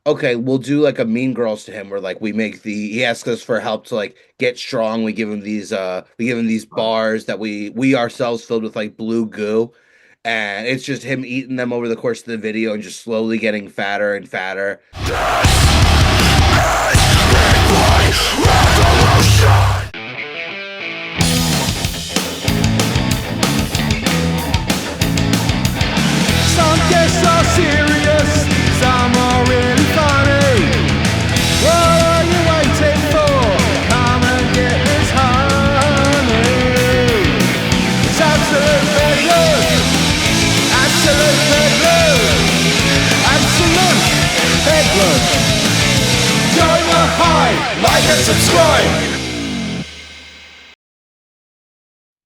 okay, we'll do like a Mean Girls to him where like he asks us for help to like get strong. We give him these Right. bars that we ourselves filled with like blue goo. And it's just him eating them over the course of the video and just slowly getting fatter and fatter. Some get so serious, some are really funny. What are you waiting for? Come and get this honey. It's absolute bedlam, absolute bedlam, absolute bedlam. Join the hype, like and subscribe.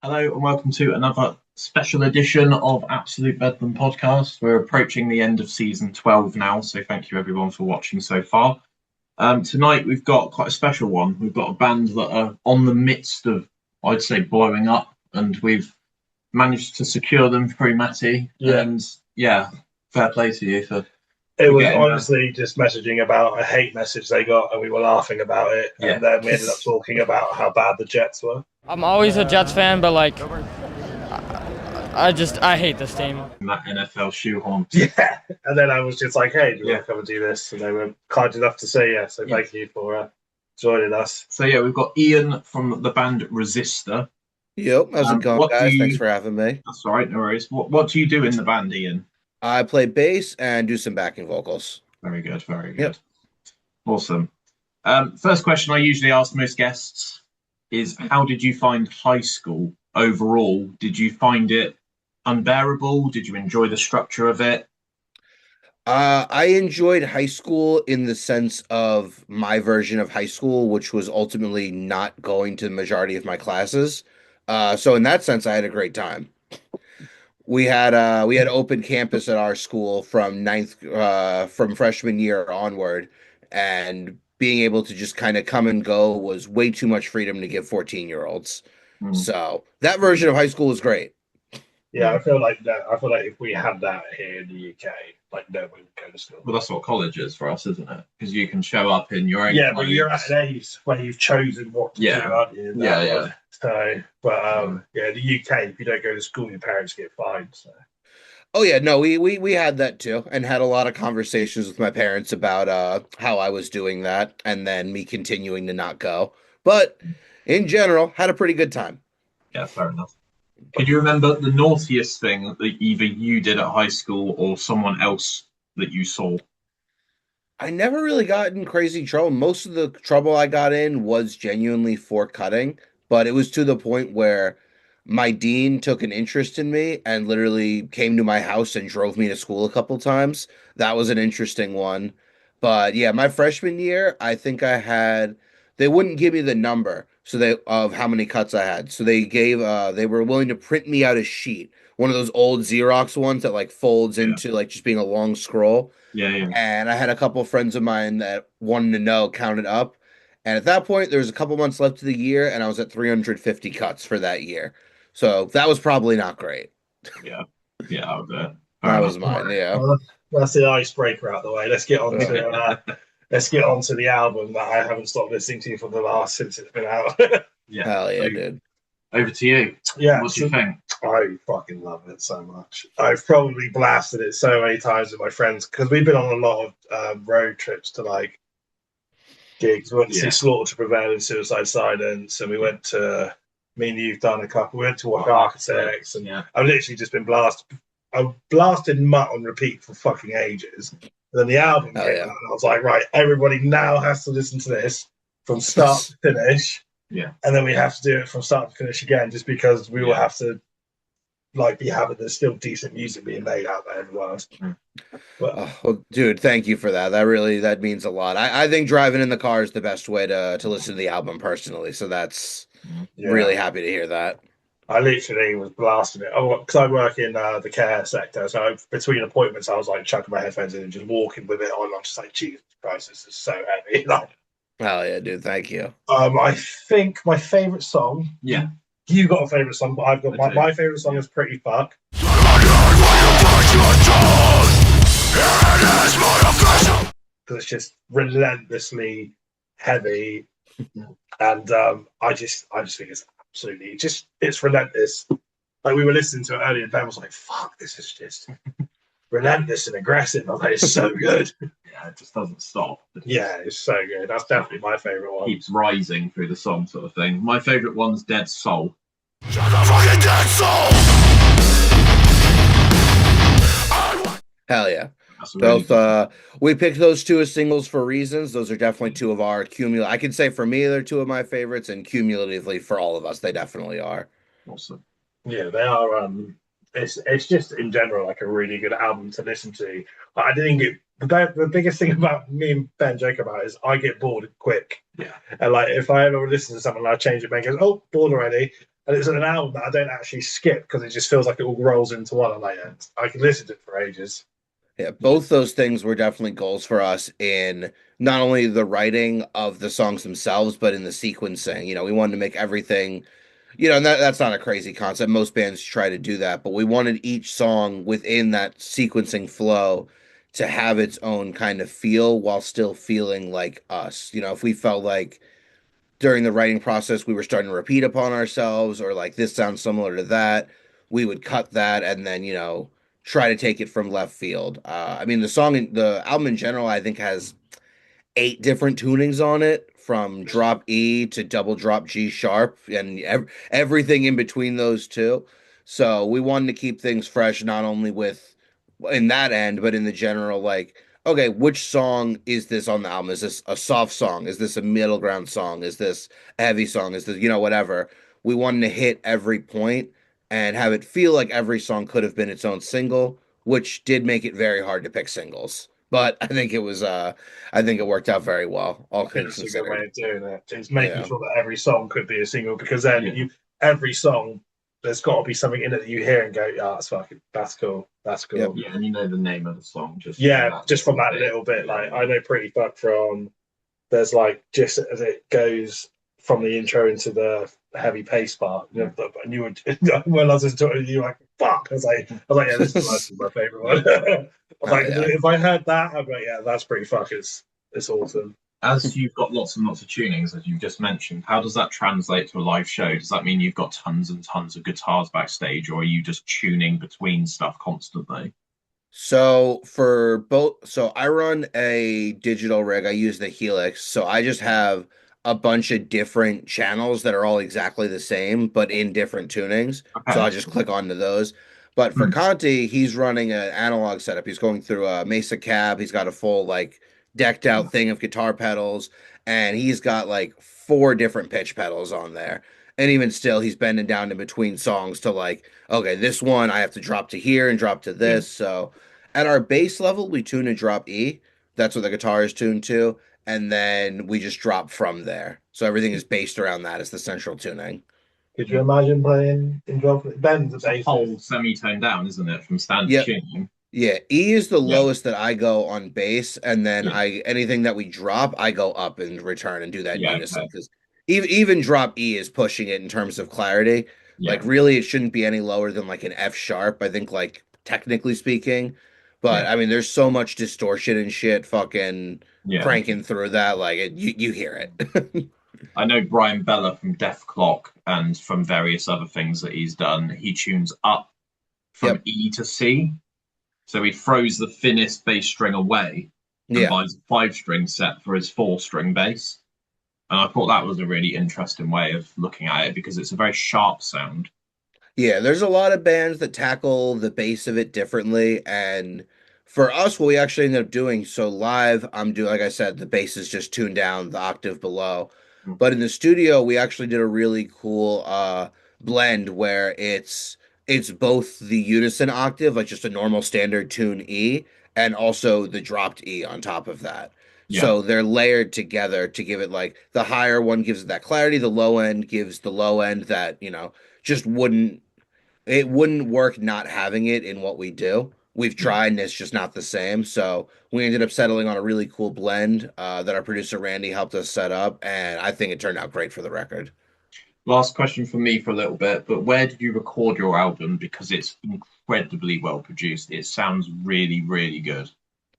Hello and welcome to another special edition of Absolute Bedlam Podcast. We're approaching the end of season 12 now, so thank you everyone for watching so far. Tonight we've got quite a special one. We've got a band that are on the midst of, I'd say, blowing up, and we've managed to secure them through Matty. Yeah. And yeah, fair play to you for It was getting honestly just messaging about a hate message they got, and we were laughing about it. Yeah. And then we ended up talking about how bad the Jets were. I'm always a Jets fan, but like, I hate this team. that NFL shoehorn. Yeah. And then I was just like, hey, do you Yeah. want to come and do this? And they were kind enough to say yes. So thank you for joining us. So yeah, we've got Ian from the band RESISTOR. Yep, how's it going, what do guys? you- Thanks for having me. That's all right, no worries. What do you do in the band, Ian? I play bass and do some backing vocals. Very good, very good. Yep. Awesome. First question I usually ask most guests is, how did you find high school overall? Did you find it unbearable? Did you enjoy the structure of it? I enjoyed high school in the sense of my version of high school, which was ultimately not going to the majority of my classes. So in that sense, I had a great time. We had open campus at our school from from freshman year onward, and being able to just kind of come and go was way too much freedom to give 14-year-olds. So that version of high school was great. Yeah, I feel like if we had that here in the UK, like no one would go to school. Well, that's what college is for us, isn't it? Because you can show up in your own. Yeah, but you're at an age where you've chosen what to do, aren't you? Yeah. So, but the UK, if you don't go to school, your parents get fined. So. Oh yeah, no, we had that too, and had a lot of conversations with my parents about how I was doing that, and then me continuing to not go. But in general, had a pretty good time. Yeah, fair enough. Could you remember the naughtiest thing that either you did at high school or someone else that you saw? I never really got in crazy trouble. Most of the trouble I got in was genuinely for cutting, but it was to the point where my dean took an interest in me and literally came to my house and drove me to school a couple times. That was an interesting one. But yeah, my freshman year, I think they wouldn't give me the number of how many cuts I had. So they were willing to print me out a sheet, one of those old Xerox ones that like folds into like just being a long scroll. Yeah. And I had a couple of friends of mine that wanted to know, count it up. And at that point, there was a couple months left of the year, and I was at 350 cuts for that year. So that was probably not great. Yeah, I would bet. That was mine, yeah. Well, that's the icebreaker out of the way. Let's get on to the album that I haven't stopped listening to since it's been out. Yeah. Hell yeah, dude. Over to you. Yeah. What do you think? I fucking love it so much. I've probably blasted it so many times with my friends because we've been on a lot of road trips to like gigs. We went to see Slaughter to Prevail and Suicide Silence, and we went to. Me and you've done a couple. We went to watch Architects, and I've literally just been blasted. I blasted Mutt on repeat for fucking ages. And then the album came out, and I was like, right, everybody now has to listen to this from start to finish. Yeah. And then we have to do it from start to finish again, just because we will have to like be having there's still decent music being made out there everywhere else. Well, dude, thank you for that. That means a lot. I think driving in the car is the best way to listen to the album personally. So that's really happy to hear that. I literally was blasting it. Oh, because I work in the care sector, so between appointments, I was like chucking my headphones in and just walking with it on. I'm just like, Jesus Christ, this is so heavy. Like, hell yeah, dude! Thank you. I think my favorite song. Yeah. You got a favorite song, but I've got my favorite song is Pretty Fuck. because it's just relentlessly heavy, and I just think it's absolutely just it's relentless. Like we were listening to it earlier, and Ben was like, "Fuck, this is just relentless and aggressive." I was like, "It's so good." Yeah, it just doesn't stop. Yeah, it's so good. That's definitely my favorite one. Keeps rising through the song, sort of thing. My favorite one's Dead Soul. Hell yeah. That's a really Both we picked those two as singles for reasons. Those are definitely two of our cumulative. I can say for me they're two of my favorites, and cumulatively for all of us they definitely are. awesome. Yeah, they are. It's just in general like a really good album to listen to. I didn't get the biggest thing about me and Ben joke about is I get bored quick, Yeah. and like if I ever listen to something, I change it, Ben goes, "Oh, bored already," and it's an album that I don't actually skip because it just feels like it all rolls into one. I'm like, yeah, I can listen to it for ages. Yeah, both those things were definitely goals for us in not only the writing of the songs themselves, but in the sequencing. We wanted to make everything, and that's not a crazy concept. Most bands try to do that, but we wanted each song within that sequencing flow to have its own kind of feel while still feeling like us. If we felt like during the writing process we were starting to repeat upon ourselves or like this sounds similar to that, we would cut that and then try to take it from left field. I mean the album in general I think has 8 different tunings on it, from drop E to double drop G sharp and everything in between those two. So we wanted to keep things fresh, not only with in that end, but in the general, like, okay, which song is this on the album? Is this a soft song? Is this a middle ground song? Is this a heavy song? Is this, whatever. We wanted to hit every point and have it feel like every song could have been its own single, which did make it very hard to pick singles. But I think it worked out very well, all I think things that's a good way considered. of doing it. It's making Yeah. sure that every song could be a single because then Yeah. every song there's got to be something in it that you hear and go, "Yeah, that's fucking that's cool, that's Yep. cool." Yeah, and you know the name of the song just Yeah, just from that bit. little bit. Like I know Pretty Fuck from there's like just as it goes from the intro into the heavy pace part, and you would when I was listening to it, you were like, "Fuck!" Yeah, this is my favorite one. I was Oh like, yeah. if I heard that, I'd be like, yeah, that's Pretty Fuck. It's awesome. As you've got lots and lots of tunings, as you've just mentioned, how does that translate to a live show? Does that mean you've got tons and tons of guitars backstage, or are you just tuning between stuff constantly? So I run a digital rig. I use the Helix. So I just have a bunch of different channels that are all exactly the same, but in different tunings. So Okay. I just click onto those. But for Hmm. Conti, he's running an analog setup. He's going through a Mesa cab. He's got a full like decked out thing of guitar pedals, and he's got like 4 different pitch pedals on there. And even still, he's bending down in between songs to like, okay, this one I have to drop to here and drop to Yeah. this. So at our base level, we tune and drop E. That's what the guitar is tuned to. And then we just drop from there. So everything is based around that as the central tuning. Could you imagine playing in drum? Ben's a It's a whole bassist. semi-tone down, isn't it, from standard Yep. tuning? Yeah. E is the Yeah. lowest that I go on bass. And then Yeah. anything that we drop, I go up and return and do that in Yeah. unison. Okay. Because even drop E is pushing it in terms of clarity. Like Yeah. really, it shouldn't be any lower than like an F sharp, I think, like technically speaking. But Yeah. I mean, there's so much distortion and shit fucking Yeah. cranking through that. Like you hear it. I know Brian Bella from Def Clock and from various other things that he's done. He tunes up from Yep. E to C. So he throws the thinnest bass string away and Yeah. buys a 5 string set for his 4 string bass. And I thought that was a really interesting way of looking at it because it's a very sharp sound. Yeah, there's a lot of bands that tackle the bass of it differently. And for us, what we actually ended up doing, so live, I'm doing, like I said, the bass is just tuned down the octave below. Mm. But in the studio, we actually did a really cool blend where it's both the unison octave, like just a normal standard tune E, and also the dropped E on top of that. Yeah, So they're layered together to give it like the higher one gives it that clarity, the low end gives the low end that, just wouldn't work not having it in what we do. We've yeah. tried and it's just not the same. So we ended up settling on a really cool blend that our producer Randy helped us set up, and I think it turned out great for the record. Last question for me for a little bit, but where did you record your album? Because it's incredibly well produced. It sounds really, really good.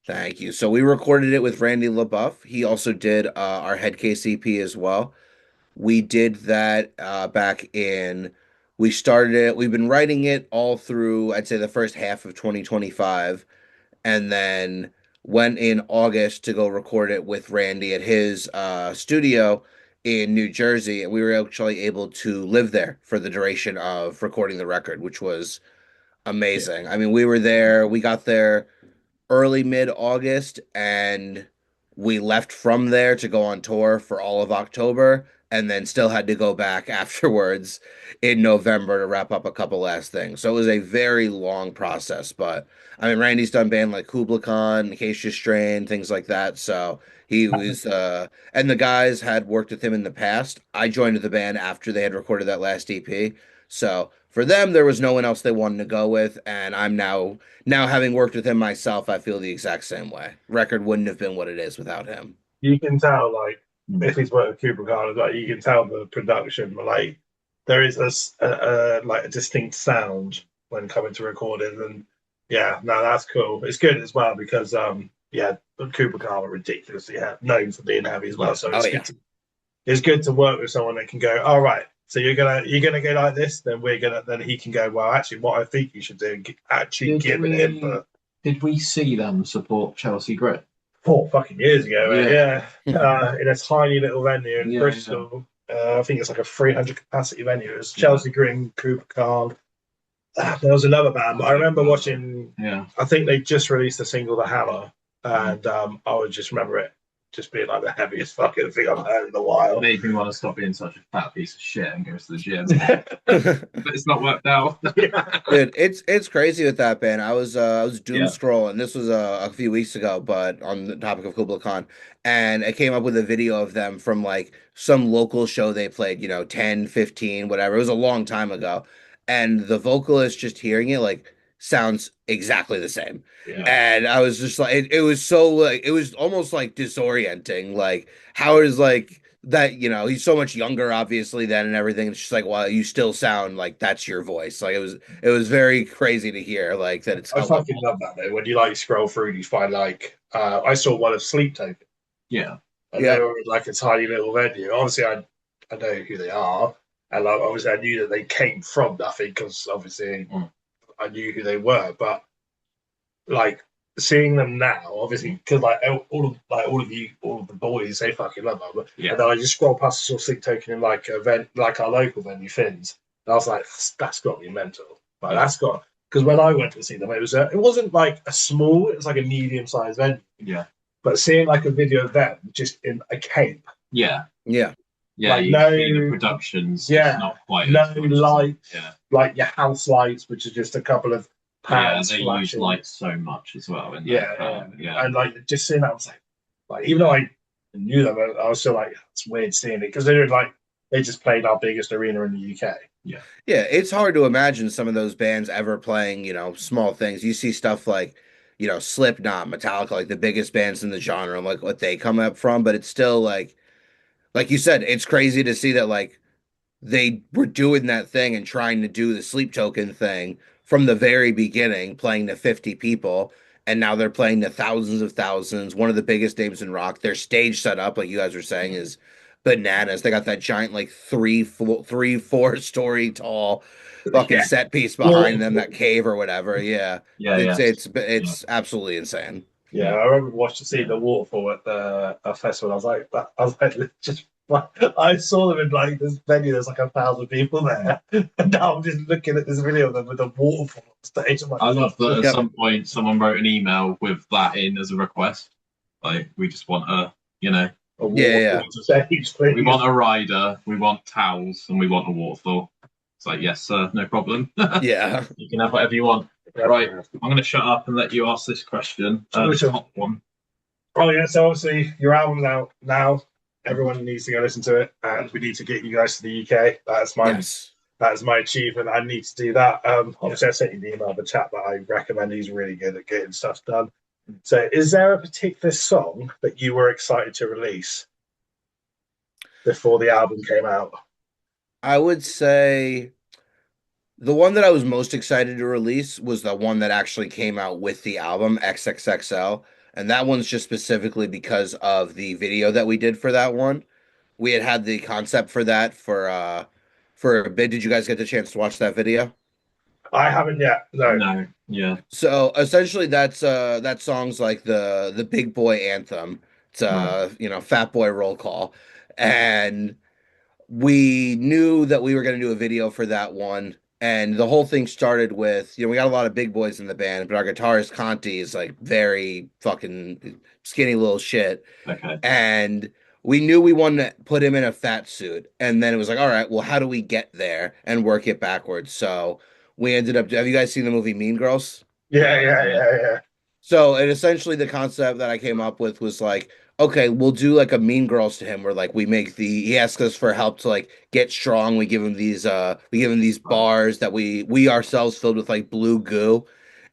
Thank you. So we recorded it with Randy LaBeouf. He also did our Headcase EP as well. We did that back in, we started it, we've been writing it all through, I'd say the first half of 2025, and then went in August to go record it with Randy at his studio in New Jersey. And we were actually able to live there for the duration of recording the record, which was Yeah. amazing. I mean, we were there, we got there early mid August, and we left from there to go on tour for all of October, and then still had to go back afterwards in November to wrap up a couple last things. So it was a very long process, but I mean, Randy's done band like Kubla Khan, Acacia Strain, things like that. So he was, and the guys had worked with him in the past. I joined the band after they had recorded that last EP. So for them, there was no one else they wanted to go with, and I'm now having worked with him myself, I feel the exact same way. Record wouldn't have been what it is without him. You can tell, like, Mm. if he's worked with Cooper Carter, like, you can tell the production, like, there is like a distinct sound when coming to recording, and yeah, no, that's cool. It's good as well because yeah, Cooper Carter ridiculously known for being heavy as well, so Oh it's yeah. it's good to work with someone that can go, all right. So you're gonna go like this, then he can go, well, actually, what I think you should do, actually give it input. Did we see them support Chelsea Grit? 4 fucking years ago, mate. Yeah. Yeah, in a tiny little venue in Yeah, Bristol. I think it's like a 300 capacity venue. It was Chelsea Green, Cooper Khan. There was another band, but I remember watching. Yeah. I think they just released a single, The Hammer, and I would just remember it just being like the heaviest fucking thing I've heard in a while. It made me want to stop being such a fat piece of shit and go to the gym. But it's not worked out. Dude, it's crazy with that band. I was doom Yeah. scrolling. This was a few weeks ago, but on the topic of Kubla Khan, and I came up with a video of them from like some local show they played, 10, 15, whatever. It was a long time ago. And the vocalist just hearing it like sounds exactly the same. Yeah. And I was just like it was so like it was almost like disorienting. Like how is like that, he's so much younger obviously then and everything. It's just like, wow, you still sound like that's your voice. Like it was very crazy to hear like that it's I fucking love that though. When you like scroll through, you find like I saw one of Sleep Token. Yeah. And they were in like a tiny little venue. Obviously, I know who they are, and like, obviously I knew that they came from nothing because obviously I knew who they were. But like seeing them now, obviously, because like all of the boys, they fucking love them. Yeah. And then I just scroll past the Sleep Token in like a event, like our local venue, Finn's. And I was like, that's got to be mental. Like that's got, because when I went to see them, it wasn't like a small, it was like a medium sized venue. Yeah. But seeing like a video of them just in a cape, Yeah. Yeah. Yeah. Like, you no- see the productions. Yeah. It's not quite no as much as- lights, Yeah. like your house lights, which is just a couple of Yeah. pans They use flashing. lights so much as well. In Yeah, that, yeah. And like just seeing that, I was like even though I knew them, I was still like, it's weird seeing it because they just played our biggest arena in the UK. Yeah, it's hard to imagine some of those bands ever playing, small things. You see stuff like, Slipknot, Metallica, like the biggest bands in the genre, like what they come up from, but it's still like you said, it's crazy to see that like they were doing that thing and trying to do the Sleep Token thing from the very beginning, playing to 50 people, and now they're playing to thousands of thousands, one of the biggest names in rock. Their stage setup, like you guys were saying, is bananas. They got that giant, like 4 story tall fucking set piece behind them, that cave or whatever. Yeah. Yeah. It's absolutely insane. Yeah, I remember seeing the waterfall at the festival. I was like, just I saw them in like this venue. There's like 1,000 people there, and now I'm just looking at this video of them with the waterfall on stage. I'm like, I love that Yep. at some point someone wrote an email with that in as a request. Like, we just want a waterfall Yeah. on stage, please. we want a rider, we want towels, and we want a waterfall. It's like, yes, sir, no problem. Yeah. You can have whatever you want. Right, I'm going to shut up and let you ask this question. The top one. Oh yeah, so obviously your album's out now. Everyone needs to go listen to it, and we need to get you guys to the UK. Yes. That is my achievement. I need to do that. Obviously, I sent you the email, the chap that I recommend. He's really good at getting stuff done. So, is there a particular song that you were excited to release before the album came out? I would say the one that I was most excited to release was the one that actually came out with the album, XXXL. and that one's just specifically because of the video that we did for that one. We had the concept for that for a bit. Did you guys get the chance to watch that video? I haven't yet. No. No, yeah. So essentially, that song's like the big boy anthem. It's Fat Boy Roll Call, and we knew that we were going to do a video for that one. And the whole thing started with, we got a lot of big boys in the band, but our guitarist Conti is like very fucking skinny little shit. Okay. And we knew we wanted to put him in a fat suit. And then it was like, all right, well, how do we get there and work it backwards? So we ended up, have you guys seen the movie Mean Girls? Yeah. So, and essentially the concept that I came up with was like, okay, we'll do like a Mean Girls to him where like he asks us for help to like get strong. We give him these bars that we ourselves filled with like blue goo.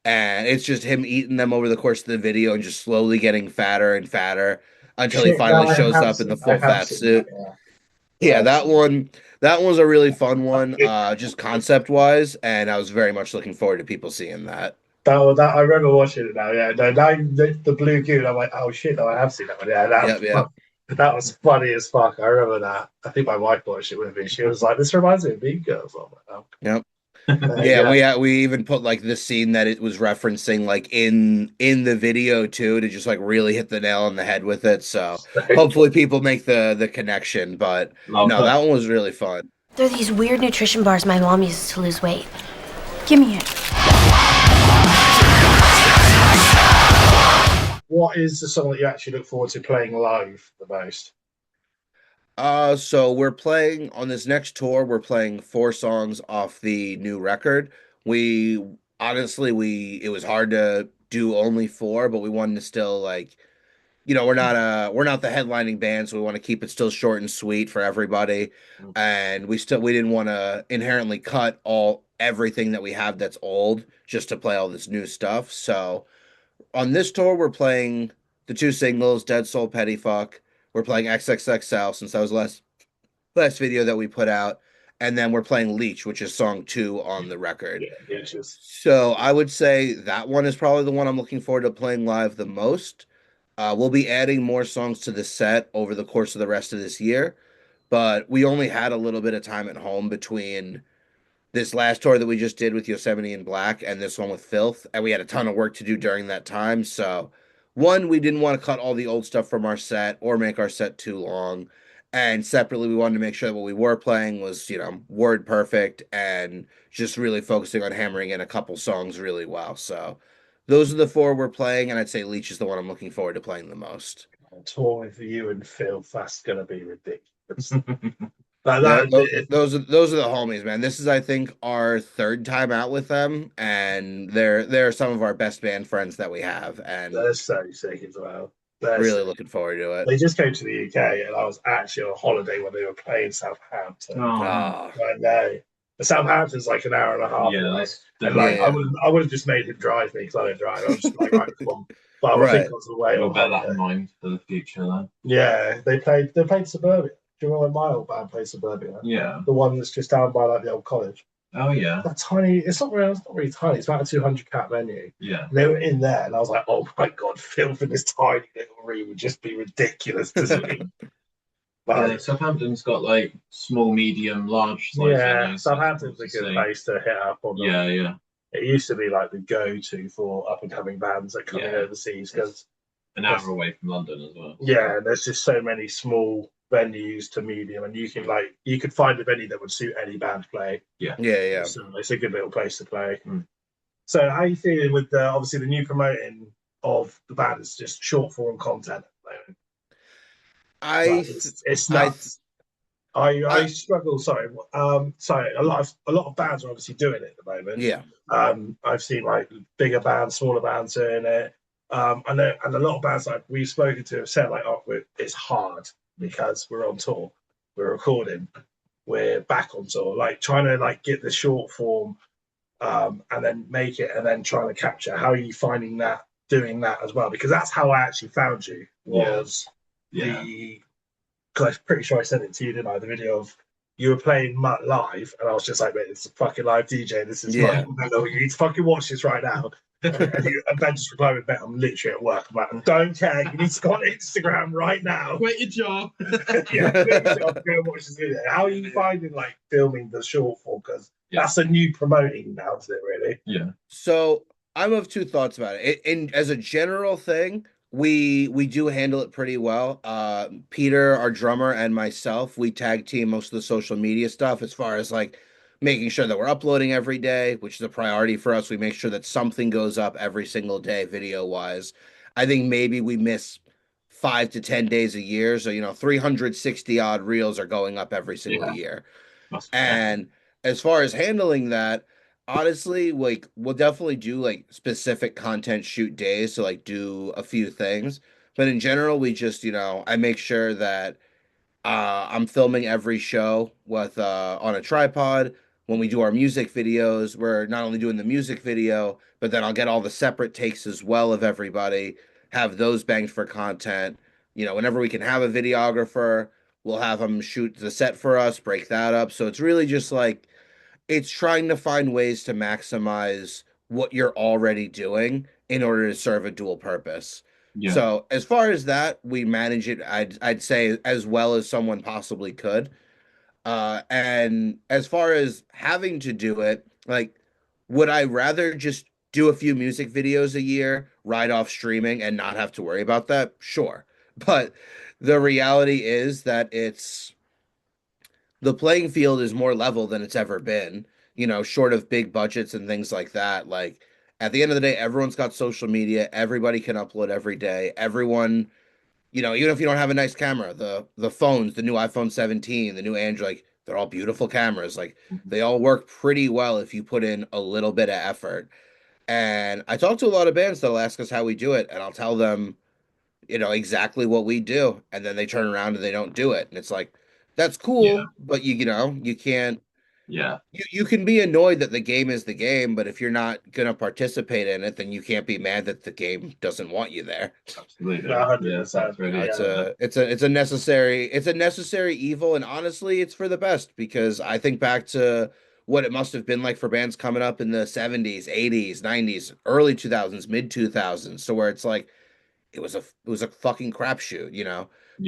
And it's just him eating them over the course of the video and just slowly getting fatter and fatter until he Shit, finally no, shows up in the full fat suit. That, Yeah, that one's a really fun one, just concept wise, and I was very much looking forward to people seeing that. That I remember watching it now. Yeah, no, now the blue goo. I'm like, oh shit, no, I have seen that one. Yeah, that was funny as fuck. I remember that. I think my wife watched it with me. She was like, "This reminds me of Mean Girls." I'm like, oh. Yep. Yeah, we even put like the scene that it was referencing like in the video too to just like really hit the nail on the head with it. So hopefully people make the connection. But no, that one was really fun. There are these weird nutrition bars my mom uses to lose weight. Give me it. What is the song that you actually look forward to playing live the most? So we're playing on this next tour, we're playing 4 songs off the new record. We honestly it was hard to do only 4, but we wanted to still like, we're not the headlining band, so we want to keep it still short and sweet for everybody. And we didn't want to inherently cut everything that we have that's old just to play all this new stuff. So on this tour, we're playing the 2 singles, Dead Soul, Petty Fuck. We're playing XXXL since that was last video that we put out. And then we're playing Leech, which is song 2 on the record. Yeah, Leeches. So I would say that one is probably the one I'm looking forward to playing live the most. We'll be adding more songs to the set over the course of the rest of this year. But we only had a little bit of time at home between this last tour that we just did with Yosemite and Black and this one with Filth, and we had a ton of work to do during that time. So, one, we didn't want to cut all the old stuff from our set or make our set too long. And separately, we wanted to make sure that what we were playing was, word perfect and just really focusing on hammering in a couple songs really well. So, those are the 4 we're playing, and I'd say Leech is the one I'm looking forward to playing the most. A tour with you and Phil, that's going to be ridiculous. Those are the homies, man. This is, I think, our 3rd time out with them, and they're some of our best band friends that we have, and they're so sick as well. Really looking forward to it. They just came to the UK, and I was actually on holiday when they were playing Southampton. I know. Southampton's like an hour and a half. Yeah, I would have just made him drive me because I don't drive. I was just like, right, come on. But I think I was away. We'll bear that in mind for the future, then. Yeah, they played Suburbia. Do you remember when my old band played Suburbia? Yeah. The one that's just down by like the old college. Oh yeah. That tiny. It's not really tiny. It's about a 200 cat venue. Yeah. And they were in there, and I was like, oh my god, filth in this tiny little room would just be ridiculous to see. But Southampton's got like small, medium, large size venues. Southampton's a good place to hit up on. Yeah. It used to be like the go-to for up-and-coming bands that come in overseas because an hour away from London as well. Yeah, there's just so many small venues to medium, and you could find a venue that would suit any band to play. Yeah. So it's a good little place to play. So how are you feeling with obviously the new promoting of the band is just short form content at the moment? It's nuts. I struggle. Sorry. A lot of bands are obviously doing it at the moment. Yeah. I've seen like bigger bands, smaller bands doing it. I know, and a lot of bands like we've spoken to have said like, oh, it's hard because we're on tour, we're recording, we're back on tour, like trying to like get the short form, and then make it, and then trying to capture. How are you finding that, doing that as well? Because that's how I actually found you. Because I'm pretty sure I sent it to you, didn't I? The video of you were playing live, and I was just like, mate, it's a fucking live DJ. This is fucking, you need to fucking watch this right now. And Ben just replied with, Ben, I'm literally at work. I'm like, don't care. You need to go on Instagram right now. Quit your job. Yeah, quit your job, go and watch this video. How are you finding like filming the short form? Because that's a new promoting now, isn't it? Really? Yeah. So I'm of two thoughts about it. In as a general thing, we do handle it pretty well. Peter, our drummer, and myself, we tag team most of the social media stuff as far as like making sure that we're uploading every day, which is a priority for us. We make sure that something goes up every single day, video wise. I think maybe we miss 5 to 10 days a year, so 360 odd reels are going up every single Yeah. year. That's fair. And as far as handling that, honestly, like we'll definitely do like specific content shoot days to like do a few things. But in general, we just, I make sure that I'm filming every show with on a tripod. When we do our music videos, we're not only doing the music video, but then I'll get all the separate takes as well of everybody, have those banked for content. Whenever we can have a videographer, we'll have them shoot the set for us, break that up. So it's really just like it's trying to find ways to maximize what you're already doing in order to serve a dual purpose. Yeah. So as far as that, we manage it, I'd say as well as someone possibly could. And as far as having to do it, like, would I rather just do a few music videos a year, ride off streaming, and not have to worry about that? Sure. But the reality is that the playing field is more level than it's ever been, short of big budgets and things like that. Like at the end of the day, everyone's got social media, everybody can upload every day. Everyone, even if you don't have a nice camera, the phones, the new iPhone 17, the new Android, like they're all beautiful cameras. Like Mhm. they all work pretty well if you put in a little bit of effort. And I talk to a lot of bands that'll ask us how we do it, and I'll tell them exactly what we do, and then they turn around and they don't do it, and it's like that's Yeah. cool, but you can't. Yeah. You can be annoyed that the game is the game, but if you're not gonna participate in it, then you can't be mad that the game doesn't want you there. Absolutely. No, Yeah. 100%. That's really It's Yeah. a necessary evil, and honestly, it's for the best because I think back to what it must have been like for bands coming up in the 70s, 80s, 90s, early 2000s, mid 2000s, so where it's like it was a fucking crapshoot. Yeah.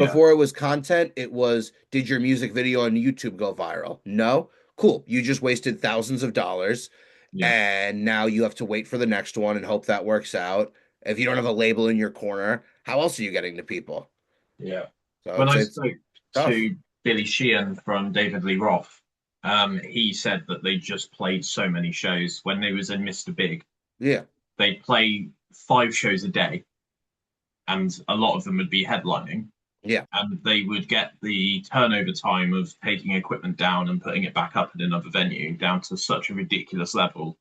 Before it was content, it was did your music video on YouTube go viral? No. Cool. You just wasted thousands of dollars Yeah. and now you have to wait for the next one and hope that works out. If you don't have a label in your corner, how else are you getting to people? Yeah. So When it's I it's spoke tough. to Billy Sheehan from David Lee Roth, he said that they just played so many shows when they was in Mr. Big. Yeah. They play 5 shows a day, and a lot of them would be headlining, Yeah. and they would get the turnover time of taking equipment down and putting it back up in another venue down to such a ridiculous level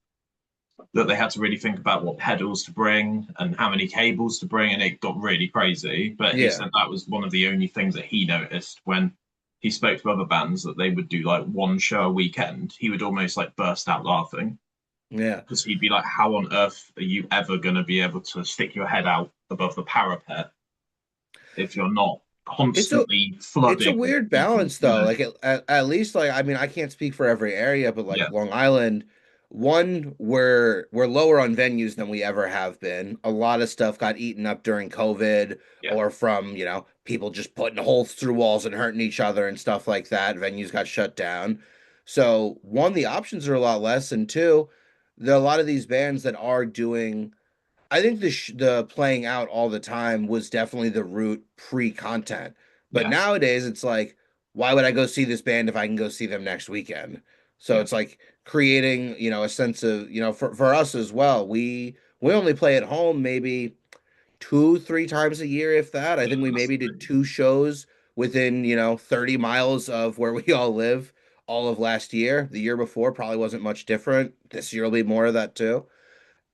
that they had to really think about what pedals to bring and how many cables to bring, and it got really crazy. But he Yeah. said that was one of the only things that he noticed when he spoke to other bands that they would do like one show a weekend. He would almost like burst out laughing Yeah. because he'd be like, "How on earth are you ever going to be able to stick your head out above the parapet if you're not It's a constantly it's a flooding with weird people?" balance though. Like at least like I mean I can't speak for every area, but like Yeah, Long Island, one we're lower on venues than we ever have been. A lot of stuff got eaten up during COVID yeah, or from, people just putting holes through walls and hurting each other and stuff like that. Venues got shut down. So one, the options are a lot less, and two, there are a lot of these bands that are doing I think the playing out all the time was definitely the route pre-content. But yeah, nowadays it's like, why would I go see this band if I can go see them next weekend? So yeah. it's like creating, a sense of, for us as well. We only play at home maybe 2, 3 times a year, if that. I think we That's maybe did 2 shows within, 30 miles of where we all live all of last year. The year before probably wasn't much different. This year will be more of that too.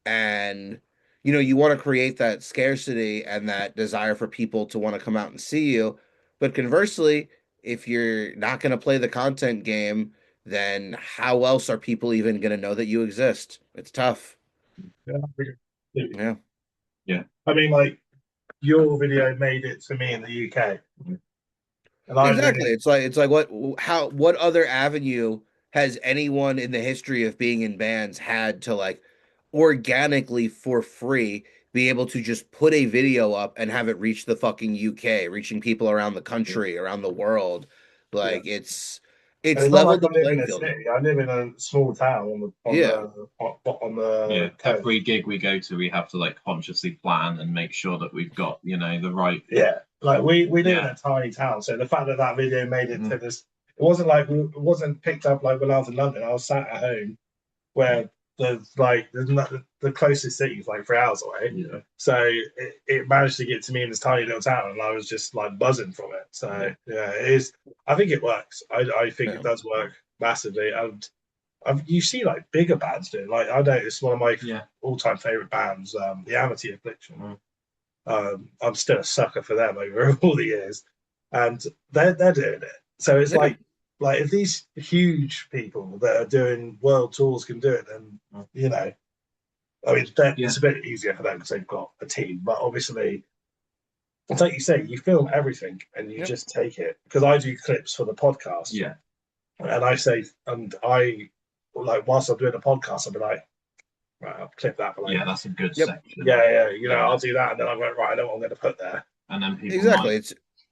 And you want to create that scarcity and that desire for people to want to come out and see you, but conversely, if you're not going to play the content game, then how else are people even going to know that you exist? It's tough. Yeah. Yeah. Yeah. I mean, like your video made it to me in the UK, and I'm Exactly. living. It's like what other avenue has anyone in the history of being in bands had to like organically for free be able to just put a video up and have it reach the fucking UK, reaching people around the country, around the world. Yeah. Like And it's it's not like leveled the I live in playing a field. city. I live in a small town Yeah. on the coast. Every gig we go to, we have to like consciously plan and make sure that we've got, the right. Yeah, like we live in Yeah. a tiny town, so the fact that that video made it to this, it wasn't like it wasn't picked up like when I was in London. I was sat at home where there's not, the closest city is like 3 hours away. Yeah. So it managed to get to me in this tiny little town, and I was just like buzzing from it. So yeah, it is. I think it works. I think Yeah. it does work massively, and you see like bigger bands do. Like I noticed one of my all-time favorite bands, the Amity Affliction. I'm still a sucker for them over all the years, and they're doing it. So it's Yeah. like if these huge people that are doing world tours can do it, then I mean, it's a bit easier for them because they've got a team. But obviously, it's like you say, you film everything and you just take it. Because I do clips for the podcast, and I say, and I like whilst I'm doing a podcast, I'll be like, right, I'll clip that. But like, that's a good section. Yeah, I'll do that, and then I went right. I know what I'm going to put there. And then people Exactly.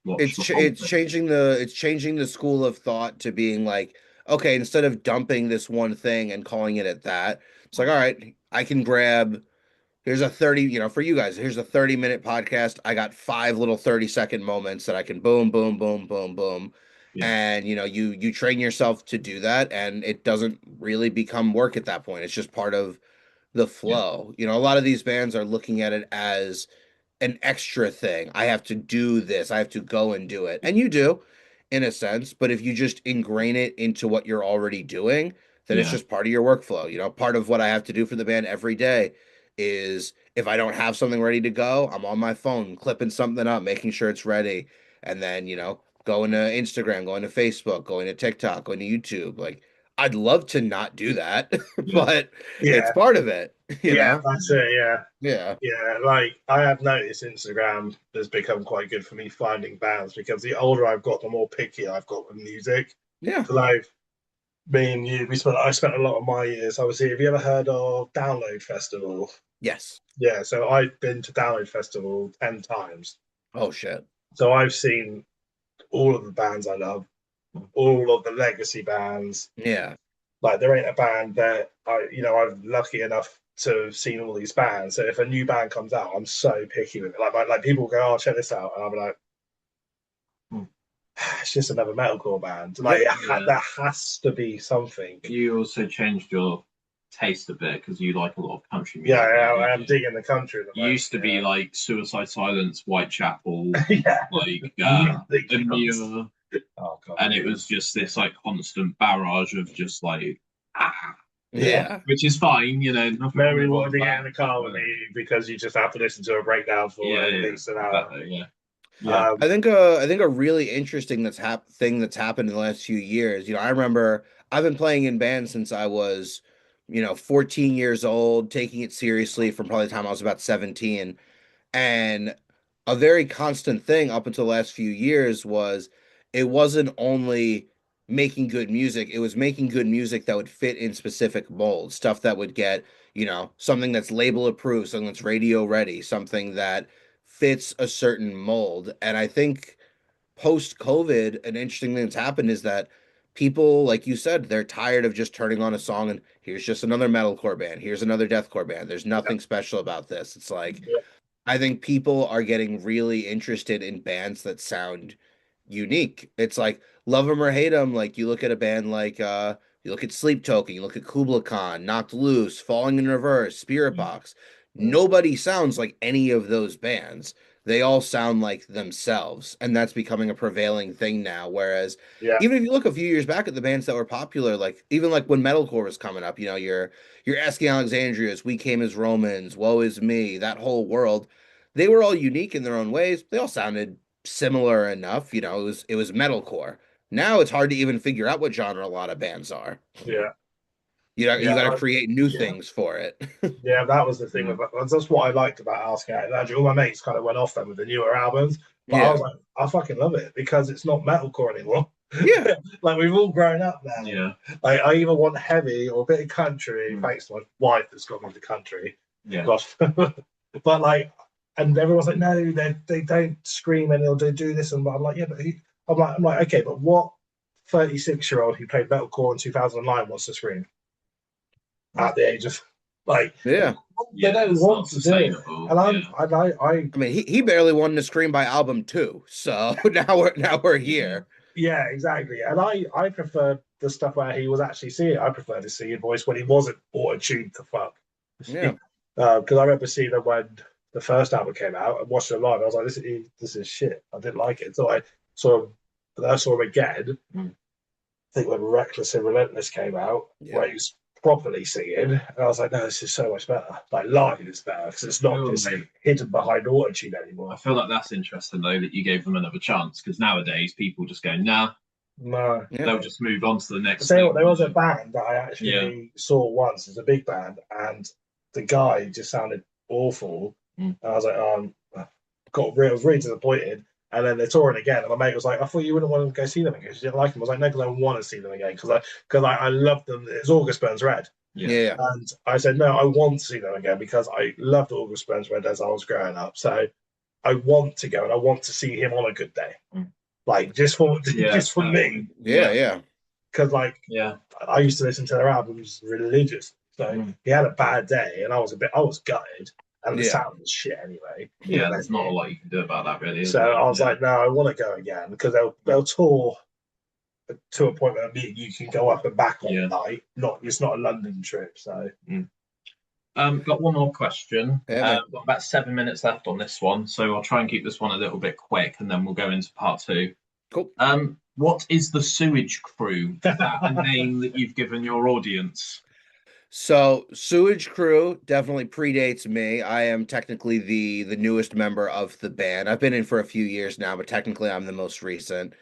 it's changing the school of thought to being like, okay, instead of dumping this one thing and calling it at that, it's like, all right, I can grab here's a 30, for you guys, here's a 30-minute podcast. I got 5 little 30-second moments that I can boom, boom, boom, boom, boom. And you train yourself to do that, and it doesn't really become work at that point. It's just part of the flow. A lot of these bands are looking at it as an extra thing. I have to do this. I have to go and do it. And you do, in a sense, but if you just ingrain it into what you're already doing, then it's just part of your workflow. Part of what I have to do for the band every day is if I don't have something ready to go, I'm on my phone clipping something up, making sure it's ready, and then, going to Instagram, going to Facebook, going to TikTok, going to YouTube. Like, I'd love to not do that, but it's part of it, That's it. Yeah. Like I have noticed Instagram has become quite good for me finding bands because the older I've got, the more picky I've got with music. Yeah. Because me and you, I spent a lot of my years. Obviously, have you ever heard of Download Festival? Yes. Yeah, so I've been to Download Festival 10 times. Oh shit. So I've seen all of the bands I love, all of the legacy bands. Yeah. Like there ain't a band that I'm lucky enough to have seen all these bands. So if a new band comes out, I'm so picky with it. Like people go, "Oh, check this out," and I'm like, "It's just another metalcore band." Like there has to be something. You also changed your taste a bit because you like a lot of country music. Yeah, I am digging the country. You used to be like Suicide Silence, Whitechapel, like Amir. Oh god! And it was just this like constant barrage of just like which is fine, Nobody wanted to get in the car with me because you just have to listen to a breakdown for at least an hour. I think a really interesting thing that's happened in the last few years. I remember I've been playing in bands since I was 14 years old, taking it seriously from probably the time I was about 17, and a very constant thing up until the last few years was it wasn't only making good music, it was making good music that would fit in specific molds, stuff that would get, something that's label approved, something that's radio ready, something that fits a certain mold. And I think post COVID, an interesting thing that's happened is that people, like you said, they're tired of just turning on a song and here's just another metalcore band, here's another deathcore band. There's nothing special about this. It's like I think people are getting really interested in bands that sound unique. It's like love them or hate them. Like you look at a band like you look at Sleep Token, you look at Kubla Khan, Knocked Loose, Falling in Reverse, Spirit Box. Nobody sounds like any of those bands. They all sound like themselves, and that's becoming a prevailing thing now. Whereas even if you look a few years back at the bands that were popular, like even like when metalcore was coming up, you're Asking Alexandrias, We Came as Romans, Woe Is Me, that whole world, they were all unique in their own ways. They all sounded similar enough. It was metalcore. Now it's hard to even figure out what genre a lot of bands are. You got to create new things for it. That was the thing. That's what I liked about Asking Alexandria. All my mates kind of went off them with the newer albums, but I was like, I fucking love it because it's not metalcore anymore. Yeah. Like we've all grown up now. Yeah. Like I either want heavy or a bit of country, Mm. thanks to my wife that's got me into country. Yeah. Gosh. But like, and everyone's like, no, they don't scream and they'll do this, and I'm like, yeah, but I'm like, okay, but what 36-year-old who played metalcore in 2009 wants to scream at the age of like, Yeah. they don't want to do it. And I mean, he barely wanted to scream by album 2, so now we're here. Yeah, exactly. And I prefer the stuff where he was actually singing. I prefer to see his voice when he wasn't auto-tuned to fuck. Yeah. Because I remember seeing them when the first album came out and watching it live. I was like, this is shit. I didn't like it. So I saw him again. Mm. I think when Reckless and Relentless came out, where he was properly singing, and I was like, no, this is so much better. Like live is better because it's not just hidden behind auto-tune anymore. I feel like that's interesting though that you gave them another chance, because nowadays people just go, nah. No, they'll just move on to the next thing. thing. There was a band that I actually saw once. It's a big band, and the guy just sounded awful. And I was like, I was really disappointed. And then they're touring again, and my mate was like, "I thought you wouldn't want to go see them again because you didn't like them." I was like, "No, because I want to see them again because I love them." It's August Burns Red. Yeah. And I said, "No, I want to see them again because I loved August Burns Red as I was growing up. So I want to go and I want to see him on a good day, like just for me." Yeah. Because I used to listen to their albums religiously. So he had a bad day, and I was gutted. And the sound was shit anyway. Yeah, there's not a lot you can do about that, really. So I was like, no, I want to go again because they'll tour to a point where you can go up and back on the night. It's not a London trip. So, got one more question. Yeah, got about 7 minutes left on this one, so I'll try and keep this one a little bit quick, and then we'll go into part 2. Cool. What is the Sewage Crew? Is that a name that you've given your audience? So Sewage Crew definitely predates me. I am technically the newest member of the band. I've been in for a few years now, but technically I'm the most recent.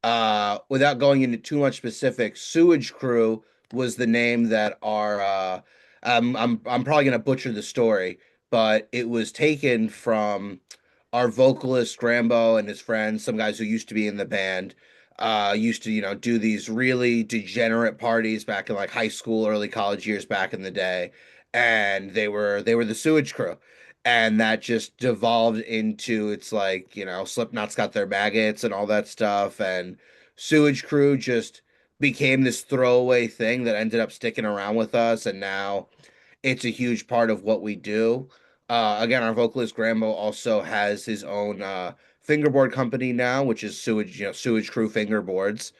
Without going into too much specifics, Sewage Crew was the name that our I'm probably gonna butcher the story, but it was taken from our vocalist Rambo and his friends, some guys who used to be in the band. Used to, do these really degenerate parties back in like high school, early college years back in the day, and they were the Sewage Crew, and that just devolved into it's like Slipknot's got their maggots and all that stuff, and Sewage Crew just became this throwaway thing that ended up sticking around with us, and now it's a huge part of what we do. Again, our vocalist Grambo also has his own fingerboard company now, which is Sewage Crew Fingerboards,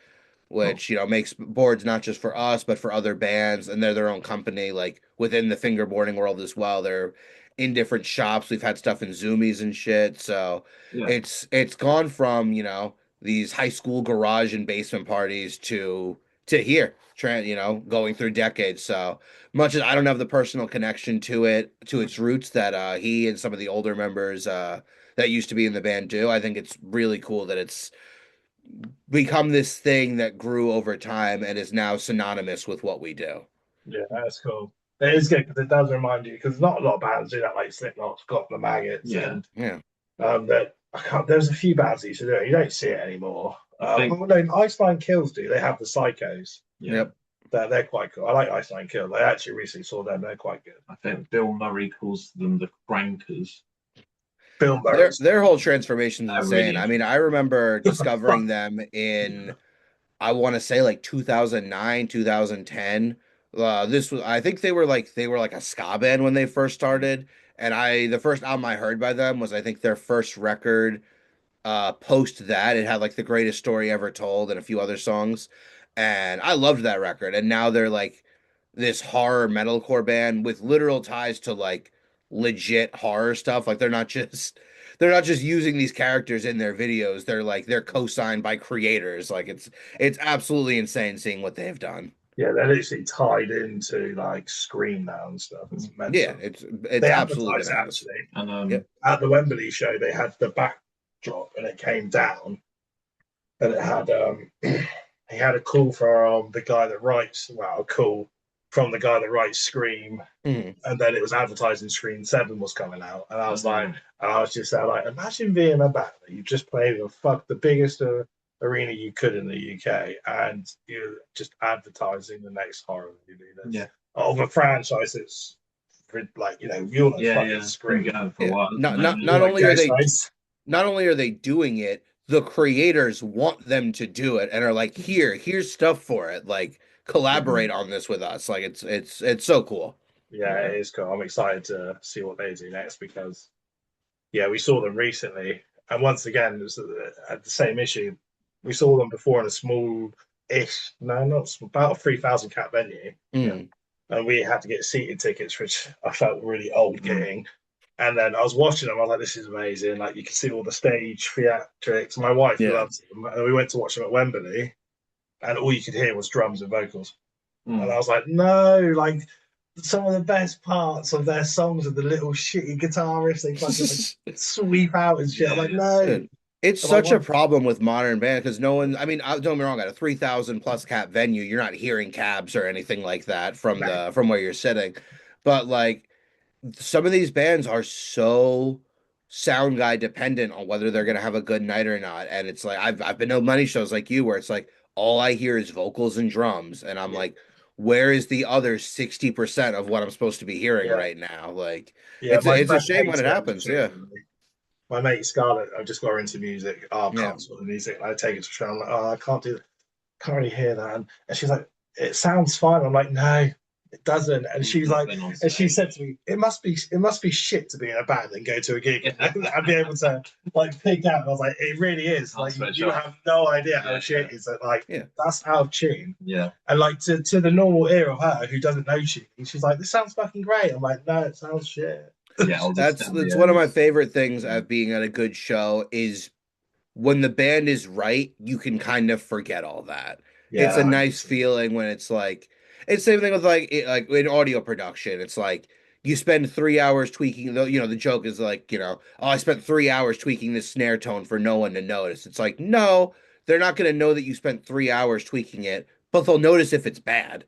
which makes boards not just for us but for other bands, and they're their own company like within the fingerboarding world as well. They're in different shops. We've had stuff in Zoomies and shit, so it's gone from these high school garage and basement parties to here, going through decades. So much as I don't have the personal connection to its roots that he and some of the older members that used to be in the band do, I think it's really cool that it's become this thing that grew over time and is now synonymous with what we do. Yeah, that's cool. It is good because it does remind you, because not a lot of bands do that, like Slipknot's got the maggots. That there's a few bands that used to do it. You don't see it anymore. Iceland Kills do. They have the Psychos. Yep. They're quite cool. I like Iceland Kills. I actually recently saw them. They're quite good. I think Bill Murray calls them the Crankers. Bill Murray. Their whole transformation is insane. Really. I mean, I remember discovering them in, I want to say like 2009, 2010. I think they were like a ska band when they first started, and the first album I heard by them was I think their first record. Post that, it had like The Greatest Story Ever Told and a few other songs, and I loved that record. And now they're like this horror metalcore band with literal ties to like legit horror stuff. Like they're not just using these characters in their videos. They're co-signed by creators. Like it's absolutely insane seeing what they've done. Yeah, they're literally tied into like Scream now and stuff. It's mental. Yeah, it's absolutely actually. And at the Wembley show, they had the backdrop and it came down, and it had he had a call from the guy that writes. Well, a call from the guy that writes Scream, and then it was advertising Scream 7 was coming out, and I was just like, imagine being a band that you just played the biggest of arena you could in the UK, and you're just advertising the next horror movie of a franchise that's like, you all know fucking Scream. For a while, Not only are they doing it, the creators want them to do it and are like, here's stuff for it. Like, collaborate on this with us. Like, it's so cool. Yeah, it is cool. I'm excited to see what they do next because, we saw them recently, and once again, it was at the same issue. We saw them before in a small-ish, no, not small, about a 3,000 cap venue, and we had to get seated tickets, which I felt really old getting. And then I was watching them. I was like, "This is amazing!" Like, you can see all the stage theatrics. My wife loves them, and we went to watch them at Wembley, and all you could hear was drums and vocals. And I was like, "No!" Like, some of the best parts of their songs are the little shitty guitarists they fucking sweep out and shit. I'm like, no. Dude, it's such a problem with modern band because no one. I mean, don't get me wrong. At a 3,000 plus cap venue, you're not hearing cabs or anything like that from where you're sitting, but like some of these bands are so sound guy dependent on whether they're gonna have a good night or not. And it's like I've been to many shows like you where it's like all I hear is vocals and drums, and I'm like, where is the other 60% of what I'm supposed to be hearing right now? Like, it's a shame when it happens. Yeah. My mate Scarlett, I've just got her into music. I can't sort of music. I take it to show. I'm like, I can't do that. Can't really hear that. And she's like, it sounds fine. I'm like, no, it doesn't. And she's like, and she said to me, it must be shit to be in a band and go to a gig and be able to like pick out. And I was like, it really is. Like, you have no idea how shit it is. Like, that's out of tune. Yeah. And like to the normal ear of her who doesn't know tuning, she's like, this sounds fucking great. I'm like, no, it sounds shit. Yeah, that's one of my favorite things of being at a good show is when the band is right, you can kind of forget all that. It's a nice feeling when it's like, it's the same thing with like in audio production. It's like you spend 3 hours tweaking. The joke is like, I spent 3 hours tweaking this snare tone for no one to notice. It's like, no, they're not going to know that you spent 3 hours tweaking it, but they'll notice if it's bad.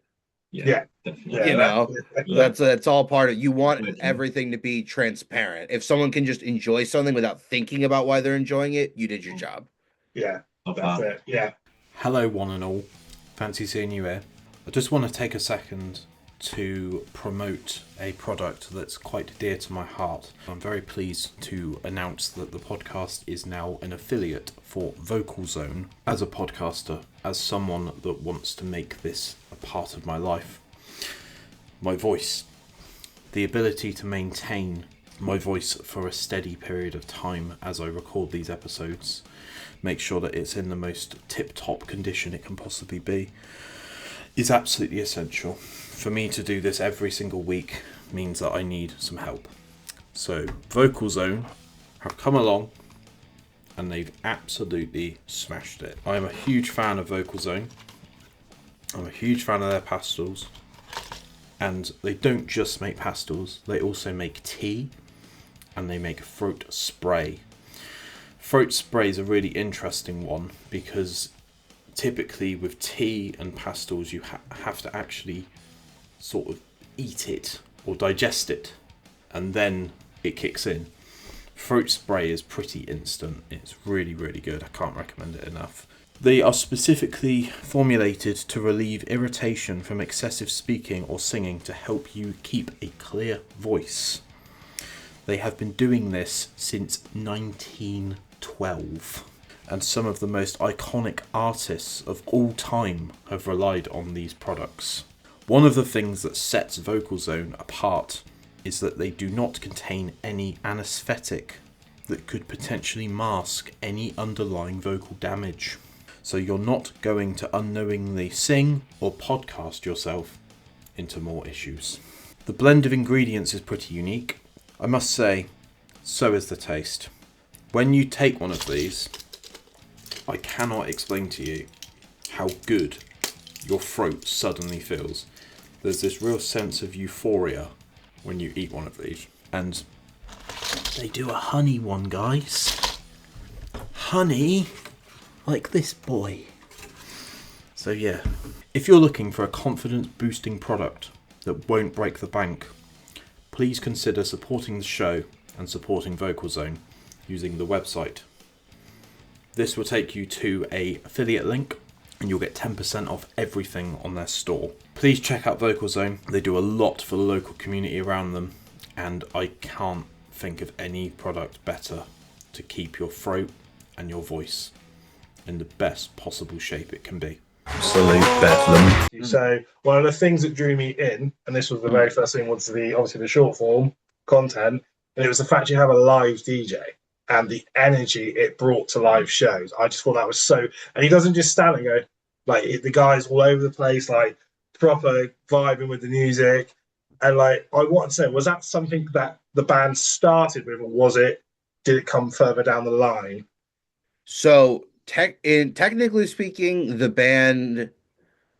Yeah. That's all part of. You want everything to be transparent. If someone can just enjoy something without thinking about why they're enjoying it, you did your job. Yeah, that's it. Yeah. Hello, one and all. Fancy seeing you here. I just want to take a second to promote a product that's quite dear to my heart. I'm very pleased to announce that the podcast is now an affiliate for Vocal Zone. As a podcaster, as someone that wants to make this a part of my life, my voice, the ability to maintain my voice for a steady period of time as I record these episodes, make sure that it's in the most tip-top condition it can possibly be, is absolutely essential. For me to do this every single week means that I need some help. So Vocal Zone have come along and they've absolutely smashed it. I am a huge fan of Vocal Zone. I'm a huge fan of their pastels. And they don't just make pastels, they also make tea and they make throat spray. Throat spray is a really interesting one because typically with tea and pastels you have to actually sort of eat it or digest it and then it kicks in. Throat spray is pretty instant. It's really, really good. I can't recommend it enough. They are specifically formulated to relieve irritation from excessive speaking or singing to help you keep a clear voice. They have been doing this since 1912. And some of the most iconic artists of all time have relied on these products. One of the things that sets Vocal Zone apart is that they do not contain any anaesthetic that could potentially mask any underlying vocal damage. So you're not going to unknowingly sing or podcast yourself into more issues. The blend of ingredients is pretty unique. I must say, so is the taste. When you take one of these, I cannot explain to you how good your throat suddenly feels. There's this real sense of euphoria when you eat one of these. And they do a honey one, guys. Honey, like this boy. So yeah, if you're looking for a confidence boosting product that won't break the bank, please consider supporting the show and supporting Vocal Zone using the website This will take you to a affiliate link and you'll get 10% off everything on their store. Please check out Vocal Zone. They do a lot for the local community around them, and I can't think of any product better to keep your throat and your voice in the best possible shape it can be. Absolute bedlam. So one of the things that drew me in, and this was the very first thing, was obviously the short form content, and it was the fact you have a live DJ and the energy it brought to live shows. I just thought that was so, and he doesn't just stand and go, like, the guy's all over the place, like proper vibing with the music. And like, I wanted to say, was that something that the band started with, or did it come further down the line? So technically speaking, the band.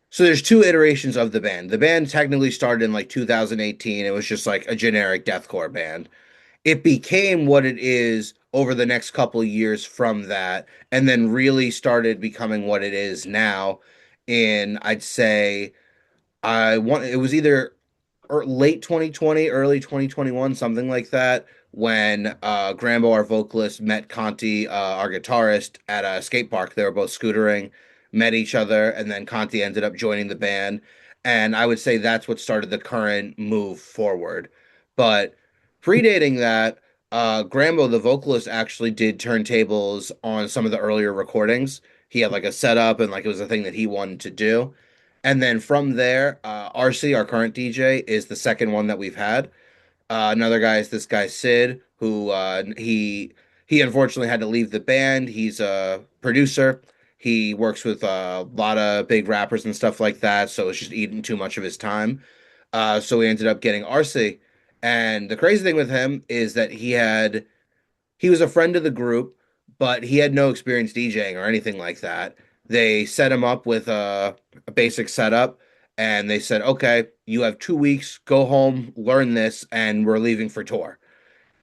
So there's two iterations of the band. The band technically started in like 2018. It was just like a generic deathcore band. It became what it is over the next couple of years from that, and then really started becoming what it is now. In I'd say it was either late 2020, early 2021, something like that, when Grambo, our vocalist, met Conti, our guitarist, at a skate park. They were both scootering, met each other, and then Conti ended up joining the band. And I would say that's what started the current move forward. But predating that, Grambo, the vocalist, actually did turntables on some of the earlier recordings. He had like a setup, and like it was a thing that he wanted to do. And then from there, RC, our current DJ, is the second one that we've had. Another guy is this guy Sid, who he unfortunately had to leave the band. He's a producer. He works with a lot of big rappers and stuff like that, so it's just eating too much of his time. So we ended up getting RC. And the crazy thing with him is that he was a friend of the group, but he had no experience DJing or anything like that. They set him up with a basic setup, and they said, "Okay, you have 2 weeks. Go home, learn this, and we're leaving for tour."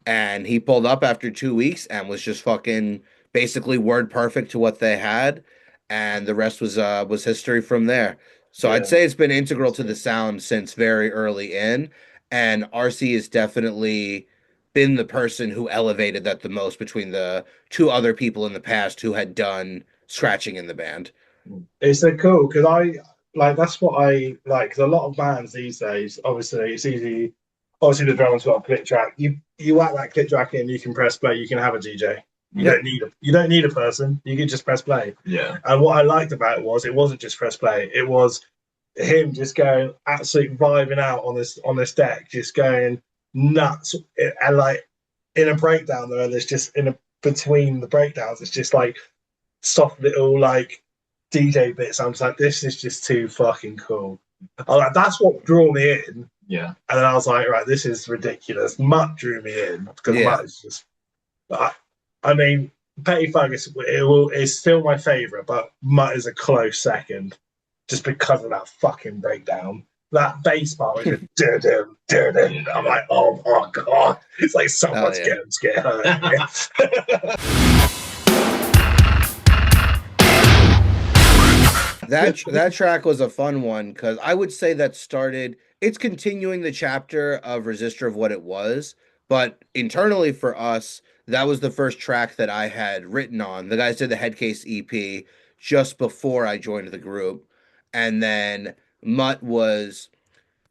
And he pulled up after 2 weeks and was just fucking basically word perfect to what they had, and the rest was history from there. So I'd say it's been integral to the sound since very early in, and RC has definitely been the person who elevated that the most between the two other people in the past who had done scratching in the band. It's so cool because I like that's what I like. Because a lot of bands these days, obviously, it's easy. Obviously, the drummer's got a click track. You whack that click track in, you can press play. You can have a DJ. You don't need a person. You can just press play. Yeah. And what I liked about it wasn't just press play. It was him just going absolute vibing out on this deck, just going nuts. And like in a breakdown there's just between the breakdowns, it's just like soft little like DJ bits. I'm just like, this is just too fucking cool. Like, that's what drew me in. Yeah. And then I was like, right, this is ridiculous. Mutt drew me in because Mutt is just. I mean, Petty Fug is still my favorite, but Mutt is a close second, just because of that fucking breakdown. That bass part was just dum. I'm like, oh my god, it's like someone's getting scared. That track was a fun one because I would say that started. It's continuing the chapter of Resistor of what it was, but internally for us, that was the first track that I had written on. The guys did the Headcase EP just before I joined the group, and then Mutt was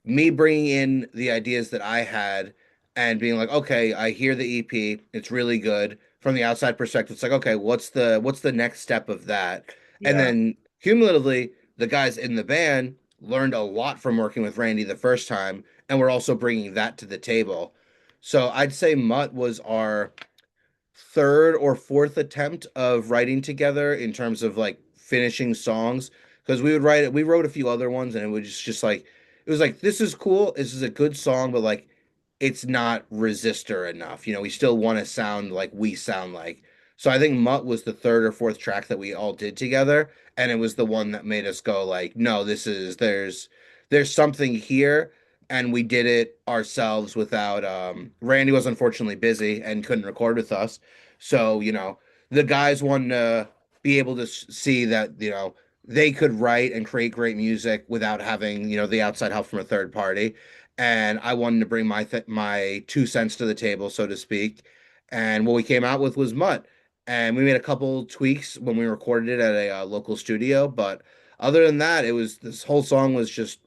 me bringing in the ideas that I had and being like, okay, I hear the EP, it's really good. From the outside perspective, it's like, okay, what's the next step of that? And then cumulatively, the guys in the band learned a lot from working with Randy the first time, and we're also bringing that to the table. So I'd say Mutt was our third or fourth attempt of writing together in terms of like finishing songs, because we wrote a few other ones, and it was just like it was like, this is cool, this is a good song, but like it's not Resistor enough, we still want to sound like we sound like. So I think Mutt was the third or fourth track that we all did together, and it was the one that made us go like, no, there's something here. And we did it ourselves without Randy was unfortunately busy and couldn't record with us. So, the guys wanted to be able to see that, they could write and create great music without having, the outside help from a third party. And I wanted to bring my 2 cents to the table, so to speak. And what we came out with was Mutt. and we made a couple tweaks when we recorded it at a local studio. But other than that, it was this whole song was just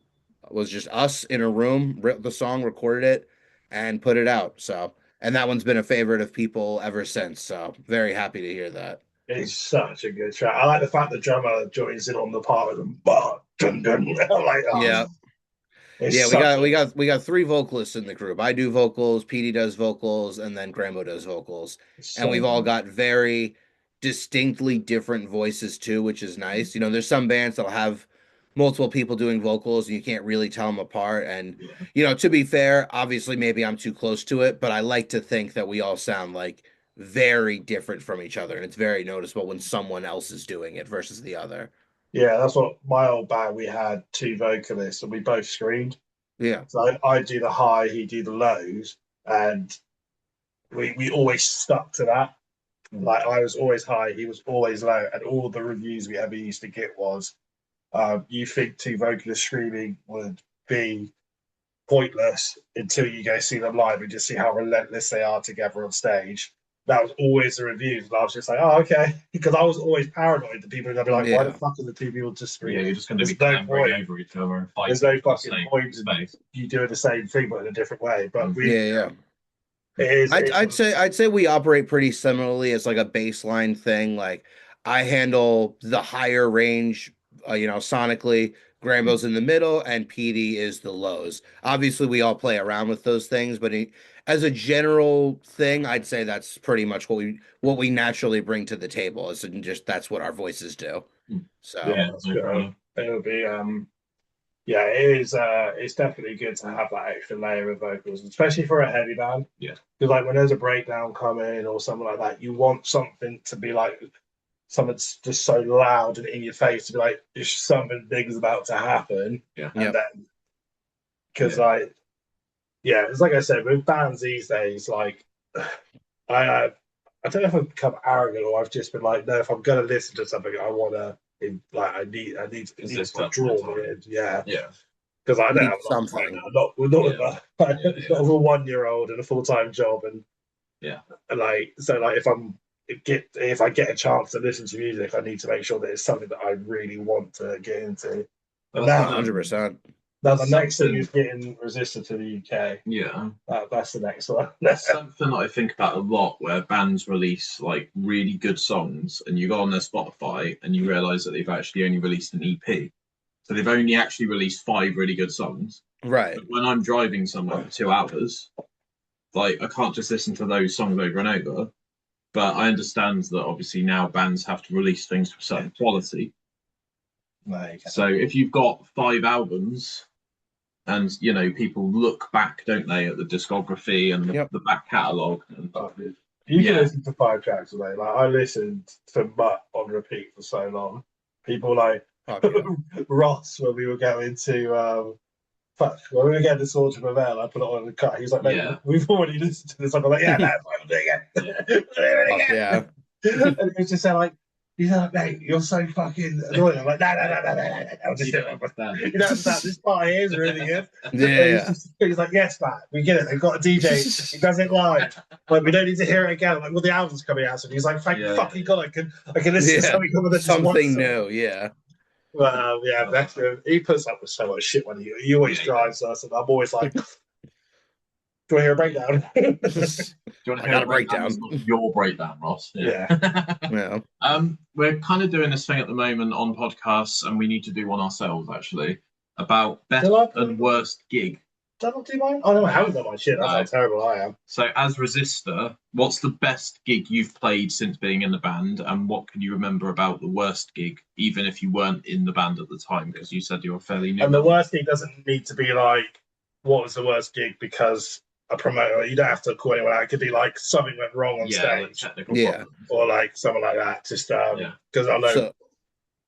us in a room, wrote the song, recorded it, and put it out. So, and that one's been a favorite of people ever since. So, very happy to hear that. It's such a good track. I like the fact the drummer joins in on the part of them. Bah, dun, dun. I'm like, Yeah. it's Yeah, such we got three vocalists in the group. I do vocals, PD does vocals, and then Grambo does vocals. it's And so we've all good. got very distinctly different voices too, which is nice. You know, there's some bands that'll have multiple people doing vocals and you can't really tell them apart. And Yeah. you know, to be fair, obviously maybe I'm too close to it, but I like to think that we all sound like very different from each other, and it's very noticeable when someone else is doing it versus the other. Yeah, that's what my old band, we had two vocalists and we both screamed. Yeah. So I do the high, he do the lows, and we always stuck to that. Like I was always high, he was always low, and all the reviews we ever used to get was, you think two vocalists screaming would be pointless until you go see them live and just see how relentless they are together on stage. That was always the reviews, and I was just like, oh, okay, because I was always paranoid that people were gonna be like, why the Yeah. fuck are the two people just Yeah, screaming? you're just going to be There's no clambering point. over each other and There's fighting no for the fucking same point in space. you doing the same thing but in a different way. But we, Yeah, yeah. it is. I'd say we operate pretty similarly as like a baseline thing. Like I handle the higher range, you know, sonically. Grambo's in the middle, and PD is the lows. Obviously, we all play around with those things, but as a general thing, I'd say that's pretty much what we naturally bring to the table. Is just that's what our voices do. So Yeah, That's no good. problem. It'll be yeah, it is. It's definitely good to have that extra layer of vocals, especially for a heavy band. Yeah. Because like when there's a breakdown coming or something like that, you want something to be like something just so loud and in your face to be like, if something big is about to happen. Yeah. And Yep. then because like yeah, it's like I said with bands these days, like I don't know if I've become arrogant or I've just been like, no, if I'm gonna listen to something, I wanna like I need Is it this to touch draw my me time? in. Yeah. Yeah. Because I you don't need have a lot of time something. now. Not we're not Yeah. with Yeah, not yeah. with a 1 year old and a full time job and Yeah. like so like if I get a chance to listen to music, I need to make sure that it's something that I really want to get into. And That's now, 100%. now the next thing something- is getting Resistor to the UK. Yeah. That's the next one. That's something that I think about a lot where bands release like really good songs and you go on their Spotify and you realize that they've actually only released an EP. So they've only actually released 5 really good songs. Right. But when I'm driving somewhere for 2 hours, like I can't just listen to those songs over and over. But I understand that obviously now bands have to release things to a certain quality. So if you've got 5 albums and you know people look back, don't they, at the discography and Yep. the back catalogue and You can Yeah. listen to 5 tracks a day. Like I listened to Mutt on repeat for so long. People like Fuck yeah. Ross when we were going to when we were getting to Sword to Prevail, I put it on the cut. He was like, mate, Yeah. we've already listened to this. I'm like, yeah, that's what I'm doing it. Fuck yeah. And it was just like, he's like, mate, you're so fucking annoying. I'm like, no, I'll just do it. You don't understand. This part here is really good. Yeah. He's like, yes, Matt, we get it. They've got a DJ. He does it live. Like, we don't need to hear it again. Like, well, the album's coming out, so he's like, thank fucking God, I can listen to Yeah. something other than just one Something song. new. Yeah. But yeah, that's he puts up with so much shit when he always drives us, and I'm always like, do I hear a breakdown? Do you want to I hear got a a breakdown. It's not your breakdown, Ross. Yeah. Yeah. We're kind of doing this thing at the moment on podcasts, and we need to do one ourselves actually about best Shall I? and worst gig. Did I not do mine? Oh no, I haven't done my shit. That's how No. terrible I am. So, as Resistor, what's the best gig you've played since being in the band, and what can you remember about the worst gig, even if you weren't in the band at the time? Because you said you were fairly new. And the worst gig doesn't need to be like, what was the worst gig because a promoter, you don't have to call anyone out. It could be like something went wrong on like stage technical Yeah. problems. or like something like that. Just Yeah. because I know. So,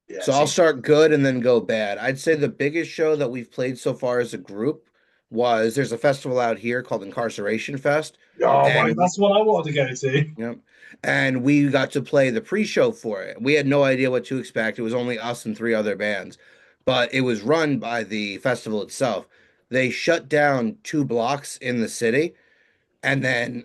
Yeah, so I'll start good and then go bad. I'd say the biggest show that we've played so far as a group was there's a festival out here called Incarceration Fest. Oh, And- right, that's what I wanted to go to. Yep. And we got to play the pre-show for it. We had no idea what to expect. It was only us and 3 other bands, but it was run by the festival itself. They shut down 2 blocks in the city, And then,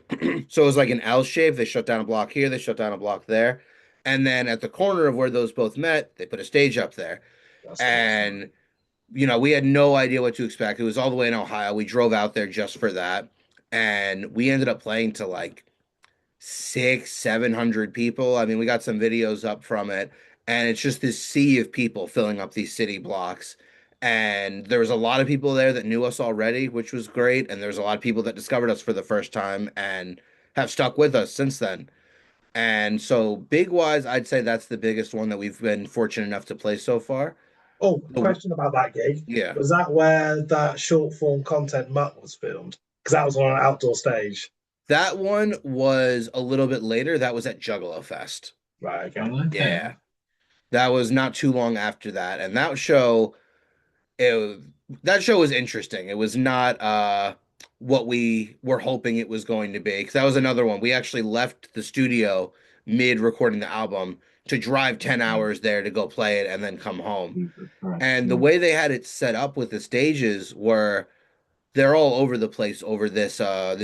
so it was like an L shape. They shut down a block here, they shut down a block there. And then at the corner of where those both met, they put a stage up there. That's awesome. And, we had no idea what to expect. It was all the way in Ohio. We drove out there just for that. And we ended up playing to like 700 people. I mean, we got some videos up from it, and it's just this sea of people filling up these city blocks. And there was a lot of people there that knew us already, which was great. And there's a lot of people that discovered us for the first time and have stuck with us since then. And so, big wise, I'd say that's the biggest one that we've been fortunate enough to play so far. Oh, The- question about that gig. yeah, Was that where that short form content Mutt was filmed? Because that was on an outdoor stage. that one was a little bit later. That was at Juggalo Fest. Right, okay. Okay. Yeah, that was not too long after that, and it that show was interesting. It was not what we were hoping it was going to be, because that was another one. We actually left the studio mid recording the album to drive 10 hours there to go play it and then come home. Jesus Christ. And the way they had it set up with the stages were they're all over the place over this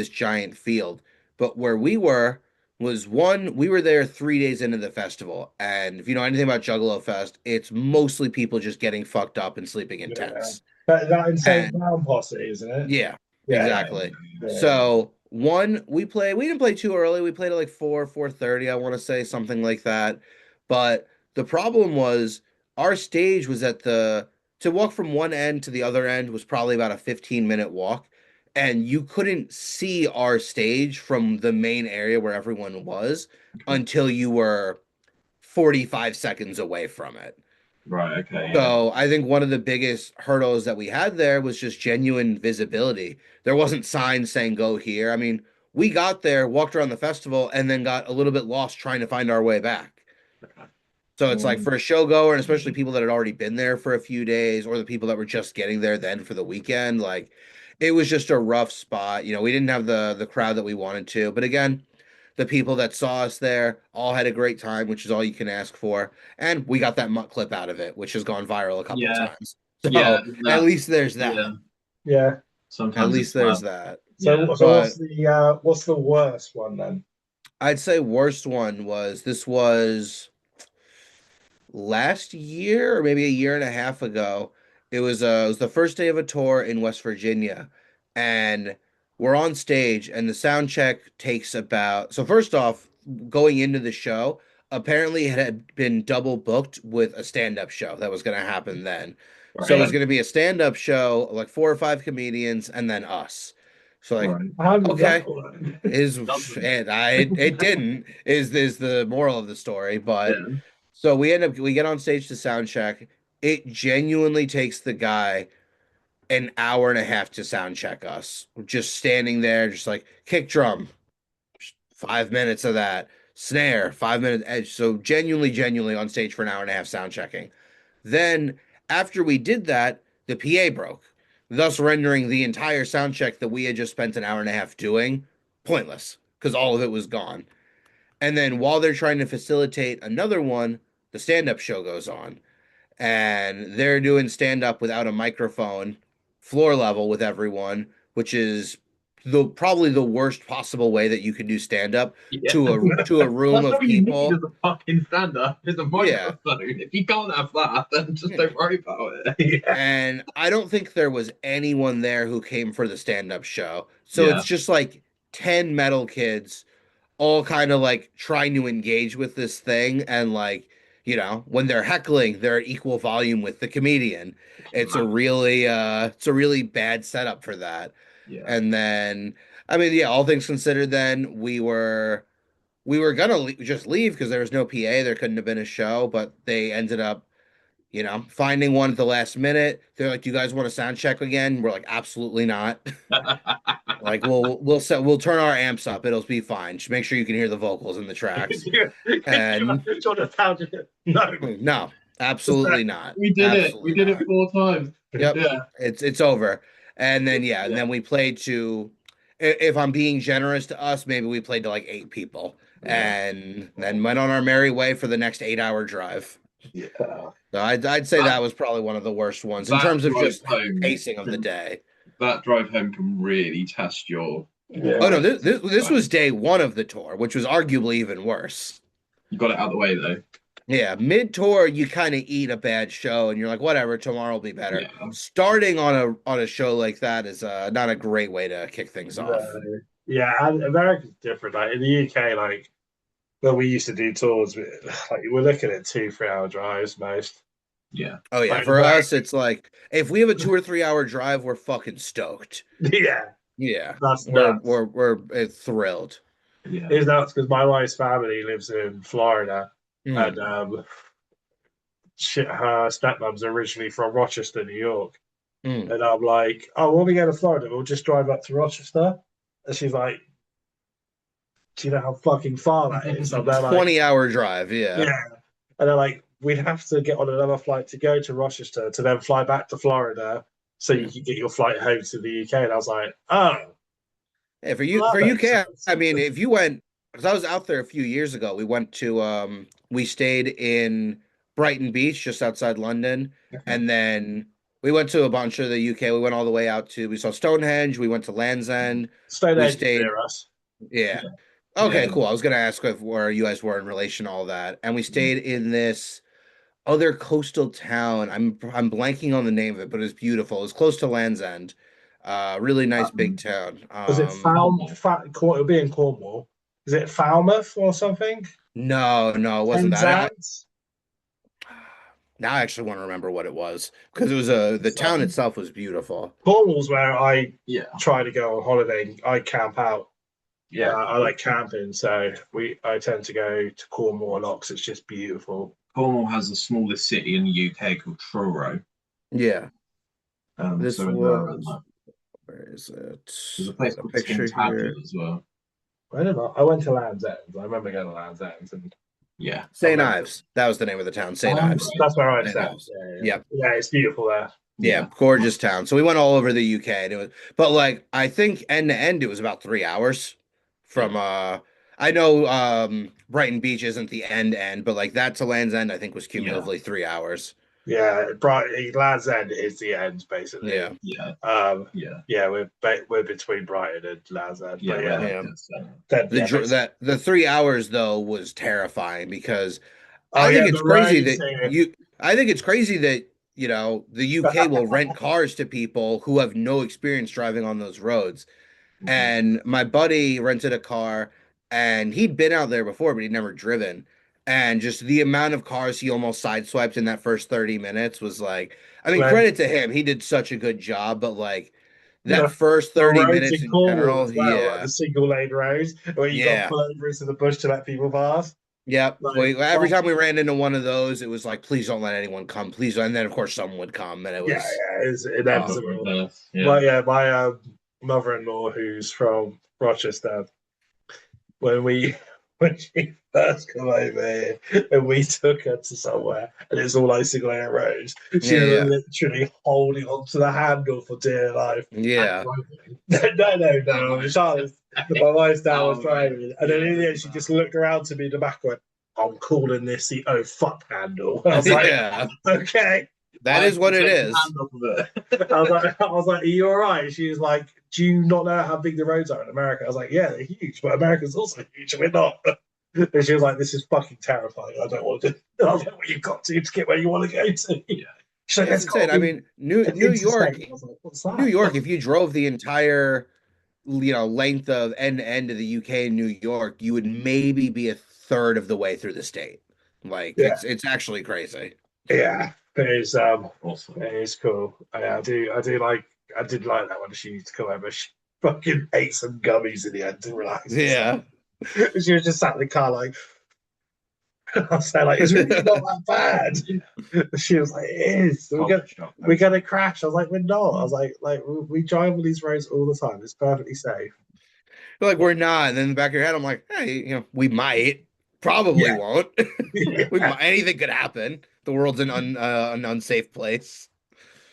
giant field. But where we were was we were there 3 days into the festival. And if you know anything about Juggalo Fest, it's mostly people just getting fucked up and sleeping in tents. But that Insane And- Clown Posse, isn't it? Yeah, Yeah, exactly. yeah. So we didn't play too early. We played at like 4:30, I want to say, something like that. But the problem was our stage was to walk from one end to the other end was probably about a 15-minute walk. And you couldn't see our stage from the main area where everyone was until you were 45 seconds away from it. Right, okay. So I think one of the biggest hurdles that we had there was just genuine visibility. There wasn't signs saying go here. I mean, we got there, walked around the festival, and then got a little bit lost trying to find our way back. Okay. So it's like for a show goer, and especially people that had already been there for a few days, or the people that were just getting there then for the weekend, like it was just a rough spot. We didn't have the crowd that we wanted to. But again, the people that saw us there all had a great time, which is all you can ask for. And we got that Mutt clip out of it, which has gone viral a couple of times. So Yeah, at least there's that. Yeah. Yeah. Sometimes At least it's, there's that. So, Yeah. so what's the worst one then? I'd say worst one was last year or maybe a year and a half ago. It was the first day of a tour in West Virginia, and we're on stage, and the sound check takes about. So first off, going into the show, apparently it had been double booked with a stand-up show that was going to happen then. So it was going to be a stand-up show, like 4 or 5 comedians, and then us. So like, Right. How did okay. that work? It didn't is the moral of the story, but Yeah. so we get on stage to sound check. It genuinely takes the guy an hour and a half to sound check us. We're just standing there, just like kick drum, 5 minutes of that, snare, 5 minute edge. So genuinely on stage for an hour and a half sound checking. Then after we did that, the PA broke, thus rendering the entire sound check that we had just spent an hour and a half doing pointless because all of it was gone. And then while they're trying to facilitate another one, the stand-up show goes on. And they're doing stand-up without a microphone, floor level with everyone, which is probably the worst possible way that you could do stand-up to a room That's of what you need people. as a fucking stand-up is a microphone. If you can't have that, then just don't worry about it. And I don't think there was anyone there who came for the stand-up show. So Yeah. it's just like 10 metal kids all kind of like trying to engage with this thing, and like, when they're heckling, they're at equal volume with the comedian. It's a really bad setup for that. Yeah. And then, I mean, yeah, all things considered, then we were gonna just leave because there was no PA. There couldn't have been a show, but they ended up, finding one at the last minute. They're like, "Do you guys want to sound check again?" We're like, "Absolutely not." Like, we'll turn our amps up. It'll be fine. Just make sure you can hear the vocals in the tracks. And no, absolutely not. We did Absolutely it. We did not. it 4 times. Yep. Yeah. It's over. And then and then we played to, if I'm being generous to us, maybe we played to like 8 people, and then went on our merry way for the next 8-hour drive. Yeah. So I'd say that was probably one of the worst ones in That terms of drive just home pacing of the day. That drive home can really test your Yeah. Oh no, this was day one of the tour, which was arguably even worse. You got it out of the way though. Yeah, mid tour you kind of eat a bad show and you're like, whatever, tomorrow will be better. Yeah. Starting on a show like that is not a great way to kick things off. No. Yeah, and America's different. Like in the UK, like when we used to do tours, like we're looking at 2-3 hour drives most. Yeah. Oh yeah, Like for America, us it's like if we have a 2 or 3 hour drive, we're fucking stoked. yeah, Yeah, that's nuts. we're thrilled. Yeah. It's nuts because my wife's family lives in Florida, and Mm, her stepmom's originally from Rochester, New York. mm. And I'm like, oh, when we go to Florida, we'll just drive up to Rochester. And she's like, do you know how fucking far that is? And they're like, 20-hour drive, yeah. yeah. And they're like, we'd have to get on another flight to go to Rochester to then fly back to Florida so you Mm. can get your flight home to the UK. And I was like, oh, Yeah, well, for that makes UK, sense. I mean, if you went, because I was out there a few years ago, we went to we stayed in Brighton Beach just outside London, Okay. and then we went to a bunch of the UK. We went all the way out to we saw Stonehenge, we went to Land's End, we Stonehenge is stayed, near us. yeah. Yeah. Okay, cool. I was gonna ask if where you guys were in relation to all that, and we Mhm. stayed in this other coastal town. I'm blanking on the name of it, but it's beautiful. It's close to Land's End. Really nice big Um, town. Was it Cornwall. It'll be in Cornwall. Is it Falmouth or something? No, it wasn't that. Penzance? Now I actually want to remember what it was because it was the town itself was beautiful. Cornwall's where I Yeah. try to go on holiday. I camp out. Yeah. I like camping, so I tend to go to Cornwall a lot because it's just beautiful. Cornwall has the smallest city in the UK called Truro. Yeah, this So was where is it? there's a I place got a called picture Tintagel here. as well. I don't know. I went to Land's End. I remember going to Land's End, and Yeah. I St. remember Ives. That was the name of the town. St. Oh, Ives. right. that's where I St. stayed. Ives. Yeah, Yep. yeah, it's beautiful there. Yeah, Yeah. gorgeous town. So we went all over the UK and it was, but like I think end to end it was about 3 hours from I know Brighton Beach isn't the end, but like that to Land's End I think was Yeah. cumulatively 3 hours. Yeah, Land's End is the end basically. Yeah. Yeah. Yeah. Yeah, we're between Brighton and Land's End, Yeah. but yeah, Yeah. then, yeah, The 3 hours though was terrifying because oh I think yeah, it's the crazy roads that here. I think it's crazy that the UK will rent cars to people who have no experience driving on those roads. Mhm. And my buddy rented a car and he'd been out there before, but he'd never driven. And just the amount of cars he almost sideswiped in that first 30 minutes was like, I mean, When credit to him. He did such a good job, but like that the first the 30 roads minutes in in Cornwall general, as well, like yeah. the single lane roads where you got to Yeah. pull over into the bush to let people pass. Yep. Like, Every time we ran into one of those, it was like, please don't let anyone come. Please don't. And then, of course, someone would come. And it yeah, was, yeah, it's Oh, inevitable. reverse. Yeah. My mother-in-law, who's from Rochester, when we when she first come over here and we took her to somewhere and it's all icing layer roads, she was yeah. literally holding onto the handle for dear life. Yeah. No. Charlotte, my wife's dad was Oh, driving, and then in the end, she just looked around to me in the back and went, I'm calling this the oh fuck handle. I was like, Yeah. okay. That is what it Take is. your hand off of it. I was like, are you all right? She was like, do you not know how big the roads are in America? I was like, yeah, they're huge, but America's also huge, and we're not. And she was like, this is fucking terrifying. I don't want to do it. I was like, well, you've got to get where you want to go to. Yeah. She's like, It's insane. I mean, New York, I was like, what's that? New York, if you drove the entire, length of end to end of the UK and New York, you would maybe be a third of the way through the state. Like Yeah. it's actually crazy. Yeah, it is. Awesome. It is cool. I did like that when she used to come over. She fucking ate some gummies in the end to relax. Yeah. She was just sat in the car like, I was like, it's really not that bad. She was like, it is. We're gonna crash. I was like, we're not. I was like we drive on these roads all the time. It's perfectly safe. Like we're not. And then in the back of your head, I'm like, hey, we might. Probably Yeah. won't. Yeah. Anything could happen. The world's an unsafe place.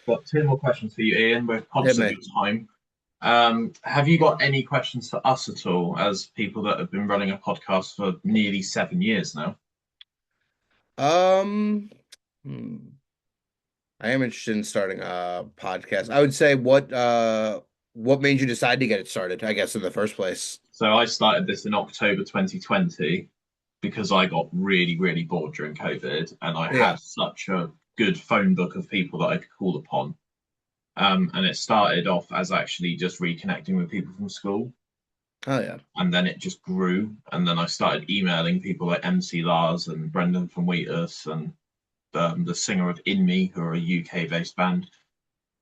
Got two more questions for you, Ian. We're conscious of Hit your time. Have you got any questions for us at all, as people that have been running a podcast for nearly 7 years now? Um, hmm. I am interested in starting a podcast. I would say what made you decide to get it started, I guess, in the first place? So I started this in October 2020 because I got really, really bored during COVID, and I Yeah. had such a good phone book of people that I could call upon. And it started off as actually just reconnecting with people from school. Oh yeah. And then it just grew. And then I started emailing people like MC Lars and Brendan from Wheatus and the singer of In Me, who are a UK based band.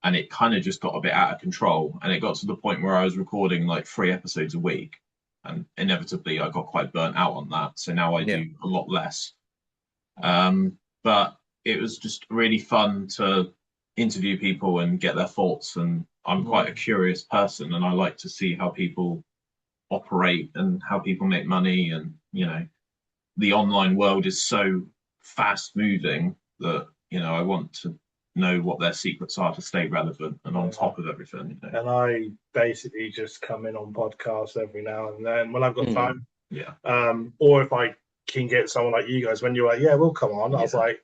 And it kind of just got a bit out of control. And it got to the point where I was recording like 3 episodes a week. And inevitably, I got quite burnt out on that. So now I do a lot less. But it was just really fun to interview people and get their thoughts. And I'm quite a curious person, and I like to see how people operate and how people make money. And, you know, the online world is so fast moving that, you know, I want to know what their secrets are to stay relevant and on top of everything. You know? And I basically just come in on podcasts every now and then when I've got time. Yeah. Or if I can get someone like you guys, when you're like, yeah, we'll come on. I was like,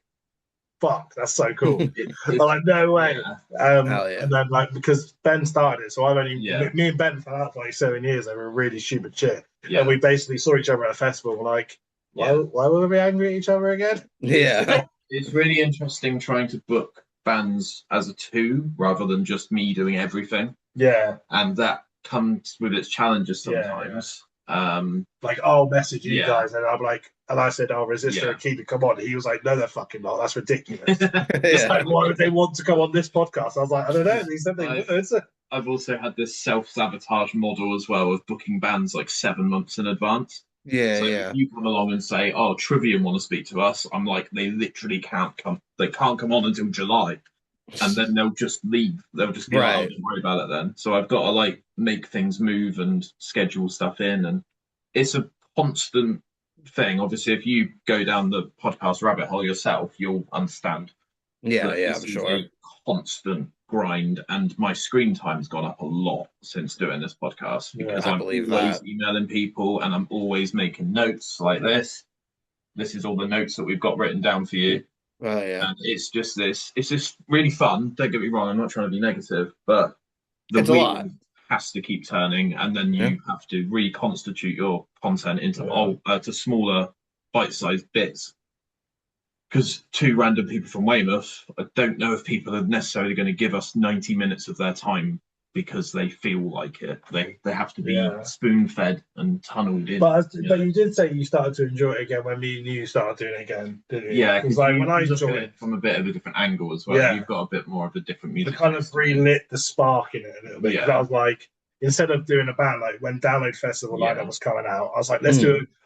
fuck, that's so cool. I'm like, no way. And then like, because Ben started it, so I've only me and Ben for like 7 years over a really stupid shit. And we basically saw each other at a festival. We're like, why were we angry at each other again? Yeah. It's really interesting trying to book bands as a two rather than just me doing everything. Yeah. And that comes with its challenges sometimes. Like, I'll message you guys, and I'm like, and I said, Resistor and Keep It Come On. He was like, no, they're fucking not. That's ridiculous. It's like, why would they want to come on this podcast? I was like, I don't know. He said they would. I've also had this self-sabotage model as well of booking bands like 7 months in advance. Yeah, so if you come along and say, oh, Trivium want to speak to us, I'm like, they literally can't come. They can't come on until July. And then they'll just leave. They'll just be like, oh, don't worry about it then. So I've got to like make things move and schedule stuff in. And it's a constant thing. Obviously, if you go down the podcast rabbit hole yourself, you'll understand. Yeah, I'm sure. A constant grind, and my screen time's gone up a lot since doing this podcast because I'm always emailing people and I'm always making notes like this. This is all the notes that we've got written down for you. Oh yeah. And it's just really fun. Don't get me wrong, I'm not trying to be negative, but the wheel has to keep turning, and then you have to reconstitute your content into to smaller bite-sized bits. Because 2 random people from Weymouth, I don't know if people are necessarily going to give us 90 minutes of their time because they feel like it. They have to be spoon-fed and tunneled in. But you did say you started to enjoy it again when me and you started doing it again, didn't you? Yeah, because like when I enjoyed it from a bit of a different angle as well. You've got a bit more of a different music. It kind of relit the spark in it a little bit. Yeah. I was like, instead of doing a band, like when Download Festival lineup was coming out, I was like, let's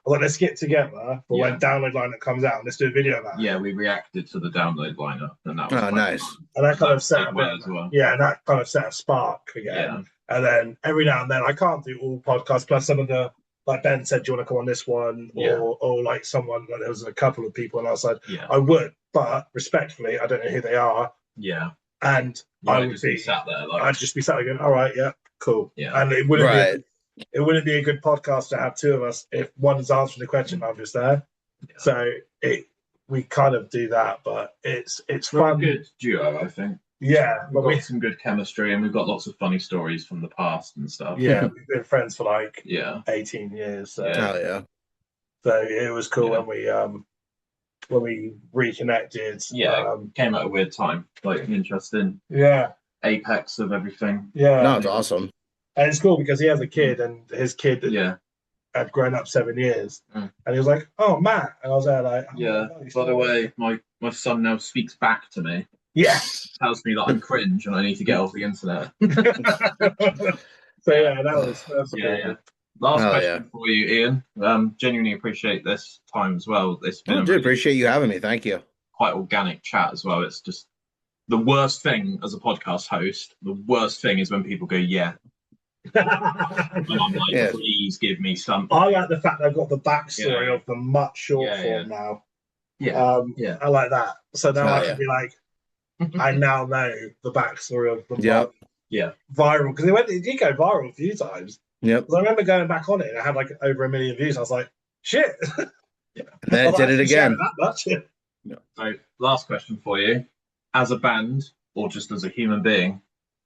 let's get together. But when Download lineup comes out, let's do a video about it. Yeah, we reacted to the Download lineup, and that was nice. Fun. And that kind of set a bit, as well. Yeah, and that kind of set a spark again. Yeah. And then every now and then, I can't do all podcasts. Plus, some of the like Ben said, do you want to come on this one, or like someone? Like, there was a couple of people, and I said I would, but respectfully, I don't know who they are. Yeah, and I would be sat there. Like... I'd just be sat there going, "All right, yeah, cool." Yeah, and it wouldn't be a good podcast to have 2 of us if one's answering the question, I'm just there. Yeah. So we kind of do that, but it's fun. A good duo, I think. Yeah, we've got some good chemistry, and we've got lots of funny stories from the past and stuff. Yeah, we've been friends for like 18 years. So. So it was cool when we reconnected. Yeah, came at a weird time, like an interesting apex of everything. Yeah, no, it's awesome. And it's cool because he has a kid, and his kid had grown up 7 years, and he was like, "Oh, Matt," and I was there like, By the way, my son now speaks back to me. Yeah, tells me that I'm cringe and I need to get off the internet. So that was cool. Last question for you, Ian. Genuinely appreciate this time as well. It's been appreciate you having me. Thank you. Quite organic chat as well. It's just the worst thing as a podcast host. The worst thing is when people go, "Yeah." And I'm like, please give me some. I like the fact they've got the backstory of the much short form now. I like that. So now I can be like, I now know the backstory of the viral, because it did go viral a few times. Yep. I remember going back on it and it had like over 1 million views. I was like, shit. Then it did it again. That much. So, last question for you: as a band or just as a human being,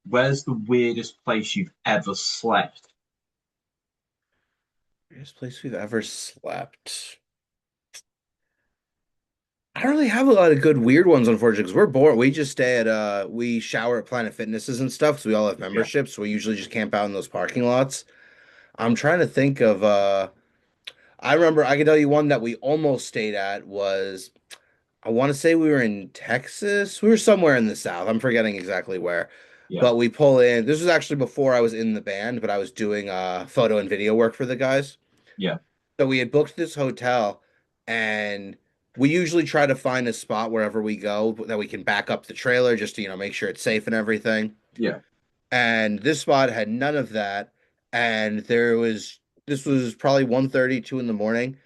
Where's the weirdest place you've ever slept? Weirdest place we've ever slept. I don't really have a lot of good weird ones, unfortunately, because we're bored. We just stay at we shower at Planet Fitnesses and stuff, so we all have Yeah. memberships. So we usually just camp out in those parking lots. I'm trying to think of I remember I can tell you one that we almost stayed at was I want to say we were in Texas. We were somewhere in the South. I'm forgetting exactly where. Yeah. But we pull in. This was actually before I was in the band, but I was doing photo and video work for the guys. Yeah. So we had booked this hotel, and we usually try to find a spot wherever we go that we can back up the trailer just to, make sure it's safe and everything. Yeah. And this spot had none of that. And this was probably 1:30, 2 in the morning,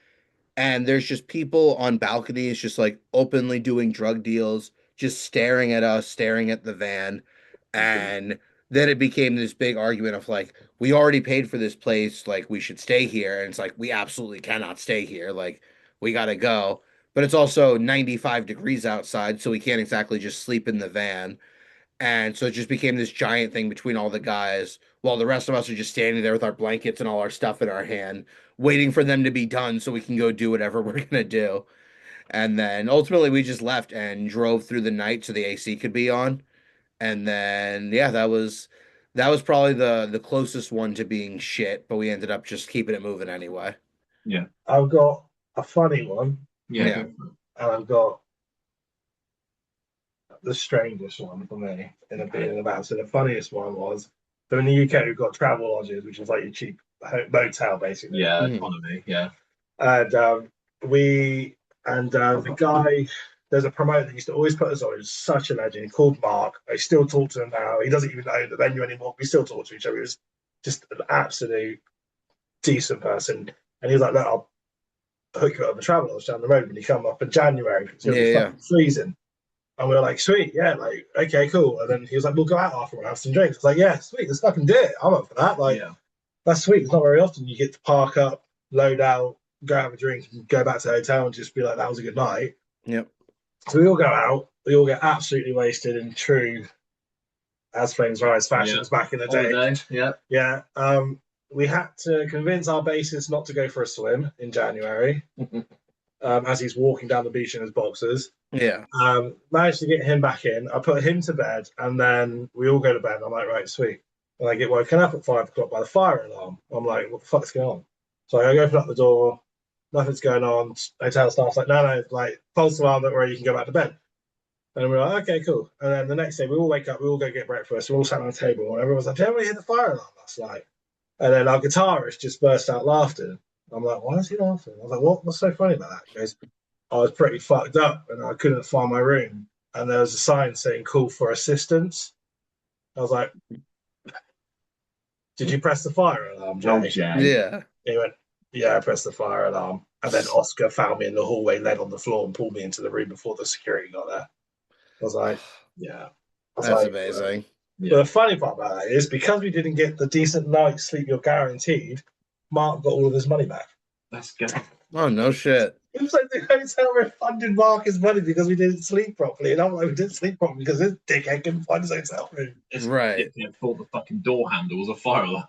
and there's just people on balconies just like openly doing drug deals, just staring at us, staring at the van. And then it became this big argument of like, we already paid for this place, like we should stay here. And it's like, we absolutely cannot stay here. Like, we gotta go. But it's also 95 degrees outside, so we can't exactly just sleep in the van. And so it just became this giant thing between all the guys, while the rest of us are just standing there with our blankets and all our stuff in our hand, waiting for them to be done so we can go do whatever we're gonna do. And then ultimately we just left and drove through the night so the AC could be on. And then yeah, that was probably the closest one to being shit, but we ended up just keeping it moving anyway. Yeah. I've got a funny one, Yeah. Yeah. and I've got the strangest one for me in a bit and about. So the funniest one was, so in the UK we've got travel lodges, which is like your cheap motel basically. Yeah. Mhm. Economy. Yeah. And the guy, there's a promoter that used to always put us on. He was such a legend, called Mark. I still talk to him now. He doesn't even know the venue anymore. We still talk to each other. He was just an absolute decent person. And he was like, "Look, I'll hook you up with a travel lodge down the road when you come up in January. It's gonna be Yeah, fucking freezing." And we were like, "Sweet, yeah, like okay, cool." And then he was like, "We'll go out after and have some drinks." I was like, "Yeah, sweet, let's fucking do it. I'm up for that." Like, Yeah. that's sweet. It's not very often you get to park up, load out, go have a drink, and go back to the hotel and just be like, "That was a good night." Yep. So we all go out, we all get absolutely wasted in true As Flames Rise fashions back in the day. Holiday. Yeah. Yeah. We had to convince our bassist not to go for a swim in January, as he's walking down the beach in his boxers. Yeah. Managed to get him back in. I put him to bed, and then we all go to bed. I'm like, right, sweet. And I get woken up at 5 o'clock by the fire alarm. I'm like, what the fuck's going on? So I open up the door, nothing's going on. Hotel staff's like, no, like, false alarm, don't worry, you can go back to bed. And we're like, okay, cool. And then the next day, we all wake up, we all go get breakfast, we're all sat on the table, and everyone's like, did everybody hit the fire alarm last night? And then our guitarist just burst out laughing. I'm like, why is he laughing? I was like, what's so funny about that? He goes, I was pretty fucked up and I couldn't find my room. And there was a sign saying call for assistance. I was like, did you press the fire alarm, Jay? Oh, Jay. Yeah. He went, yeah, I pressed the fire alarm. And then Oscar found me in the hallway, led on the floor, and pulled me into the room before the security got there. I was like, yeah. That's amazing. But the funny part about that is because we didn't get the decent night's sleep you're guaranteed, Mark got all of his money back. That's good. Oh, no shit. It was like the hotel refunded Mark his money because we didn't sleep properly. And I'm like, we didn't sleep properly because this dickhead couldn't find his hotel room. Right. It thought the fucking door handle was a fire alarm.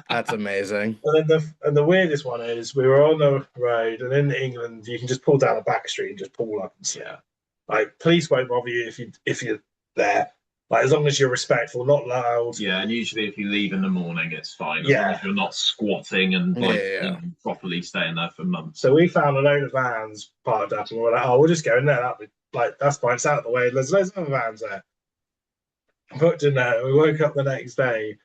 That's amazing. And then the weirdest one is we were on the road, and in England you can just pull down a back street and just pull up and see. Yeah. Like, police won't bother you if you're there. Like, as long as you're respectful, not loud. Yeah, and usually if you leave in the morning, it's fine. As Yeah. long as you're not squatting and like, Yeah. properly staying there for months. So we found a load of vans parked up, and we were like, "Oh, we'll just go in there. That's fine. It's out of the way. There's loads of other vans there." Booked in there. We woke up the next day,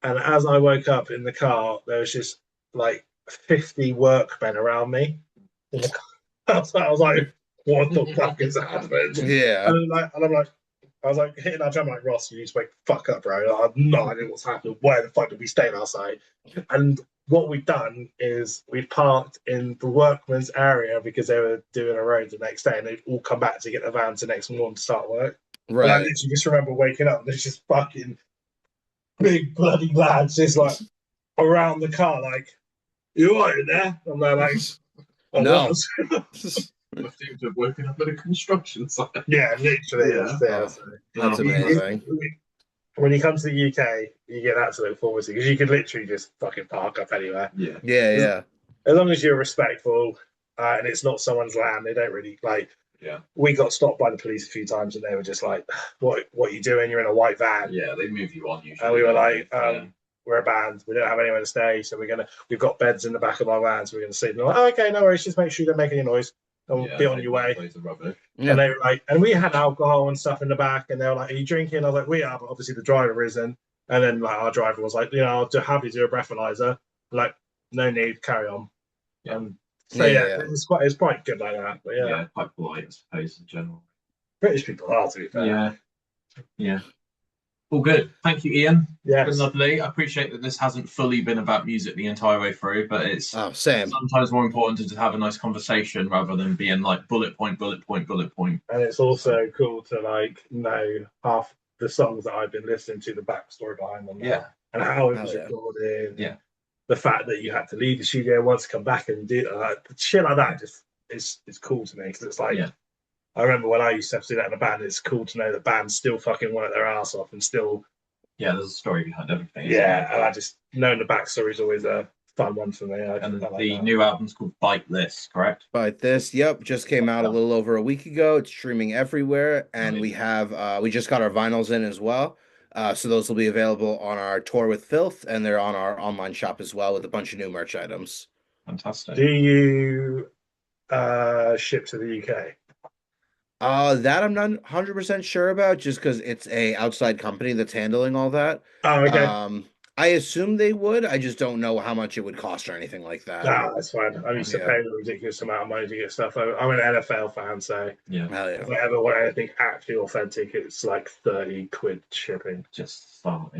and as I woke up in the car, there was just like 50 workmen around me. In the car. I was like, "What the fuck is happening?" Yeah. And I'm like, I was like hitting our drum like, "Ross, you need to wake the fuck up, bro. I have no idea what's happening. Where the fuck did we stay last night?" And what we've done is we've parked in the workmen's area because they were doing a road the next day, and they'd all come back to get the vans the next morning to start work. And I Right. literally just remember waking up and there's just fucking big bloody lads just like around the car, like, "You all right in there?" And they're like, "I No. was." I seem to have woken up at a construction site. Yeah, literally. Yeah. Yeah. That's amazing. when you come to the UK, you get that to look forward to because you could literally just fucking park up anywhere. Yeah. Yeah. As long as you're respectful and it's not someone's land, they don't really like. Yeah. We got stopped by the police a few times and they were just like, what are you doing? You're in a white van. Yeah, they move you on usually. And we were like, we're a band. We don't have anywhere to stay, so we've got beds in the back of our van, so we're gonna sleep. And they're like, oh, okay, no worries, just make sure you don't make any noise. And be on your way. Yeah. And they were like, and we had alcohol and stuff in the back, and they were like, are you drinking? I was like, we are, but obviously the driver isn't. And then like our driver was like, I'll happy to do a breathalyzer. Like, no need, carry on. So it's quite good like that. But yeah, quite polite, I suppose, in general. British people are, to be fair. Yeah. All good. Thank you, Ian. Yeah. Been lovely. I appreciate that this hasn't fully been about music the entire way through, but it's sometimes more important to just have a nice conversation rather than being like bullet point, bullet point, bullet point. And it's also cool to like know half the songs that I've been listening to, the backstory behind them. Yeah. And how it was recorded. Yeah. The fact that you had to leave the studio once, come back and do shit like that just is cool to me because it's like I remember when I used to have to do that in a band. It's cool to know the bands still fucking work their ass off and still. Yeah, there's a story behind everything. Yeah, and I just knowing the backstory is always a fun one for me. And the new album's called Bite This, correct? Bite This, yep, just came out a little over a week ago. It's streaming everywhere, and we have we just got our vinyls in as well. So those will be available on our Tour with Filth, and they're on our online shop as well with a bunch of new merch items. Fantastic. Do you ship to the UK? That I'm not 100% sure about, just because it's a outside company that's handling all that. Oh, okay. I assume they would. I just don't know how much it would cost or anything like that. Nah, that's fine. I used to pay a ridiculous amount of money to get stuff. I'm an NFL fan, so if I ever want anything actually authentic, it's like 30 quid shipping. Just start,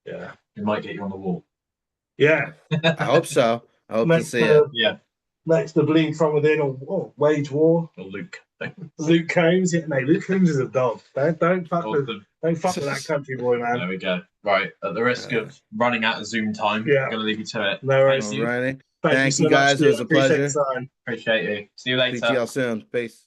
yeah. It might get you on the wall. Yeah. I hope so. I hope to see it. Yeah. Next to Bleed From Within or Wage War. Or Luke. Luke Combs, mate. Luke Combs is a dog. Don't fuck with that country boy, man. There we go. Right, at the risk of running out of Zoom time, I'm going to leave you to it. No worries. Thank you guys. It was a pleasure. Appreciate you. See you later. See y'all soon. Peace.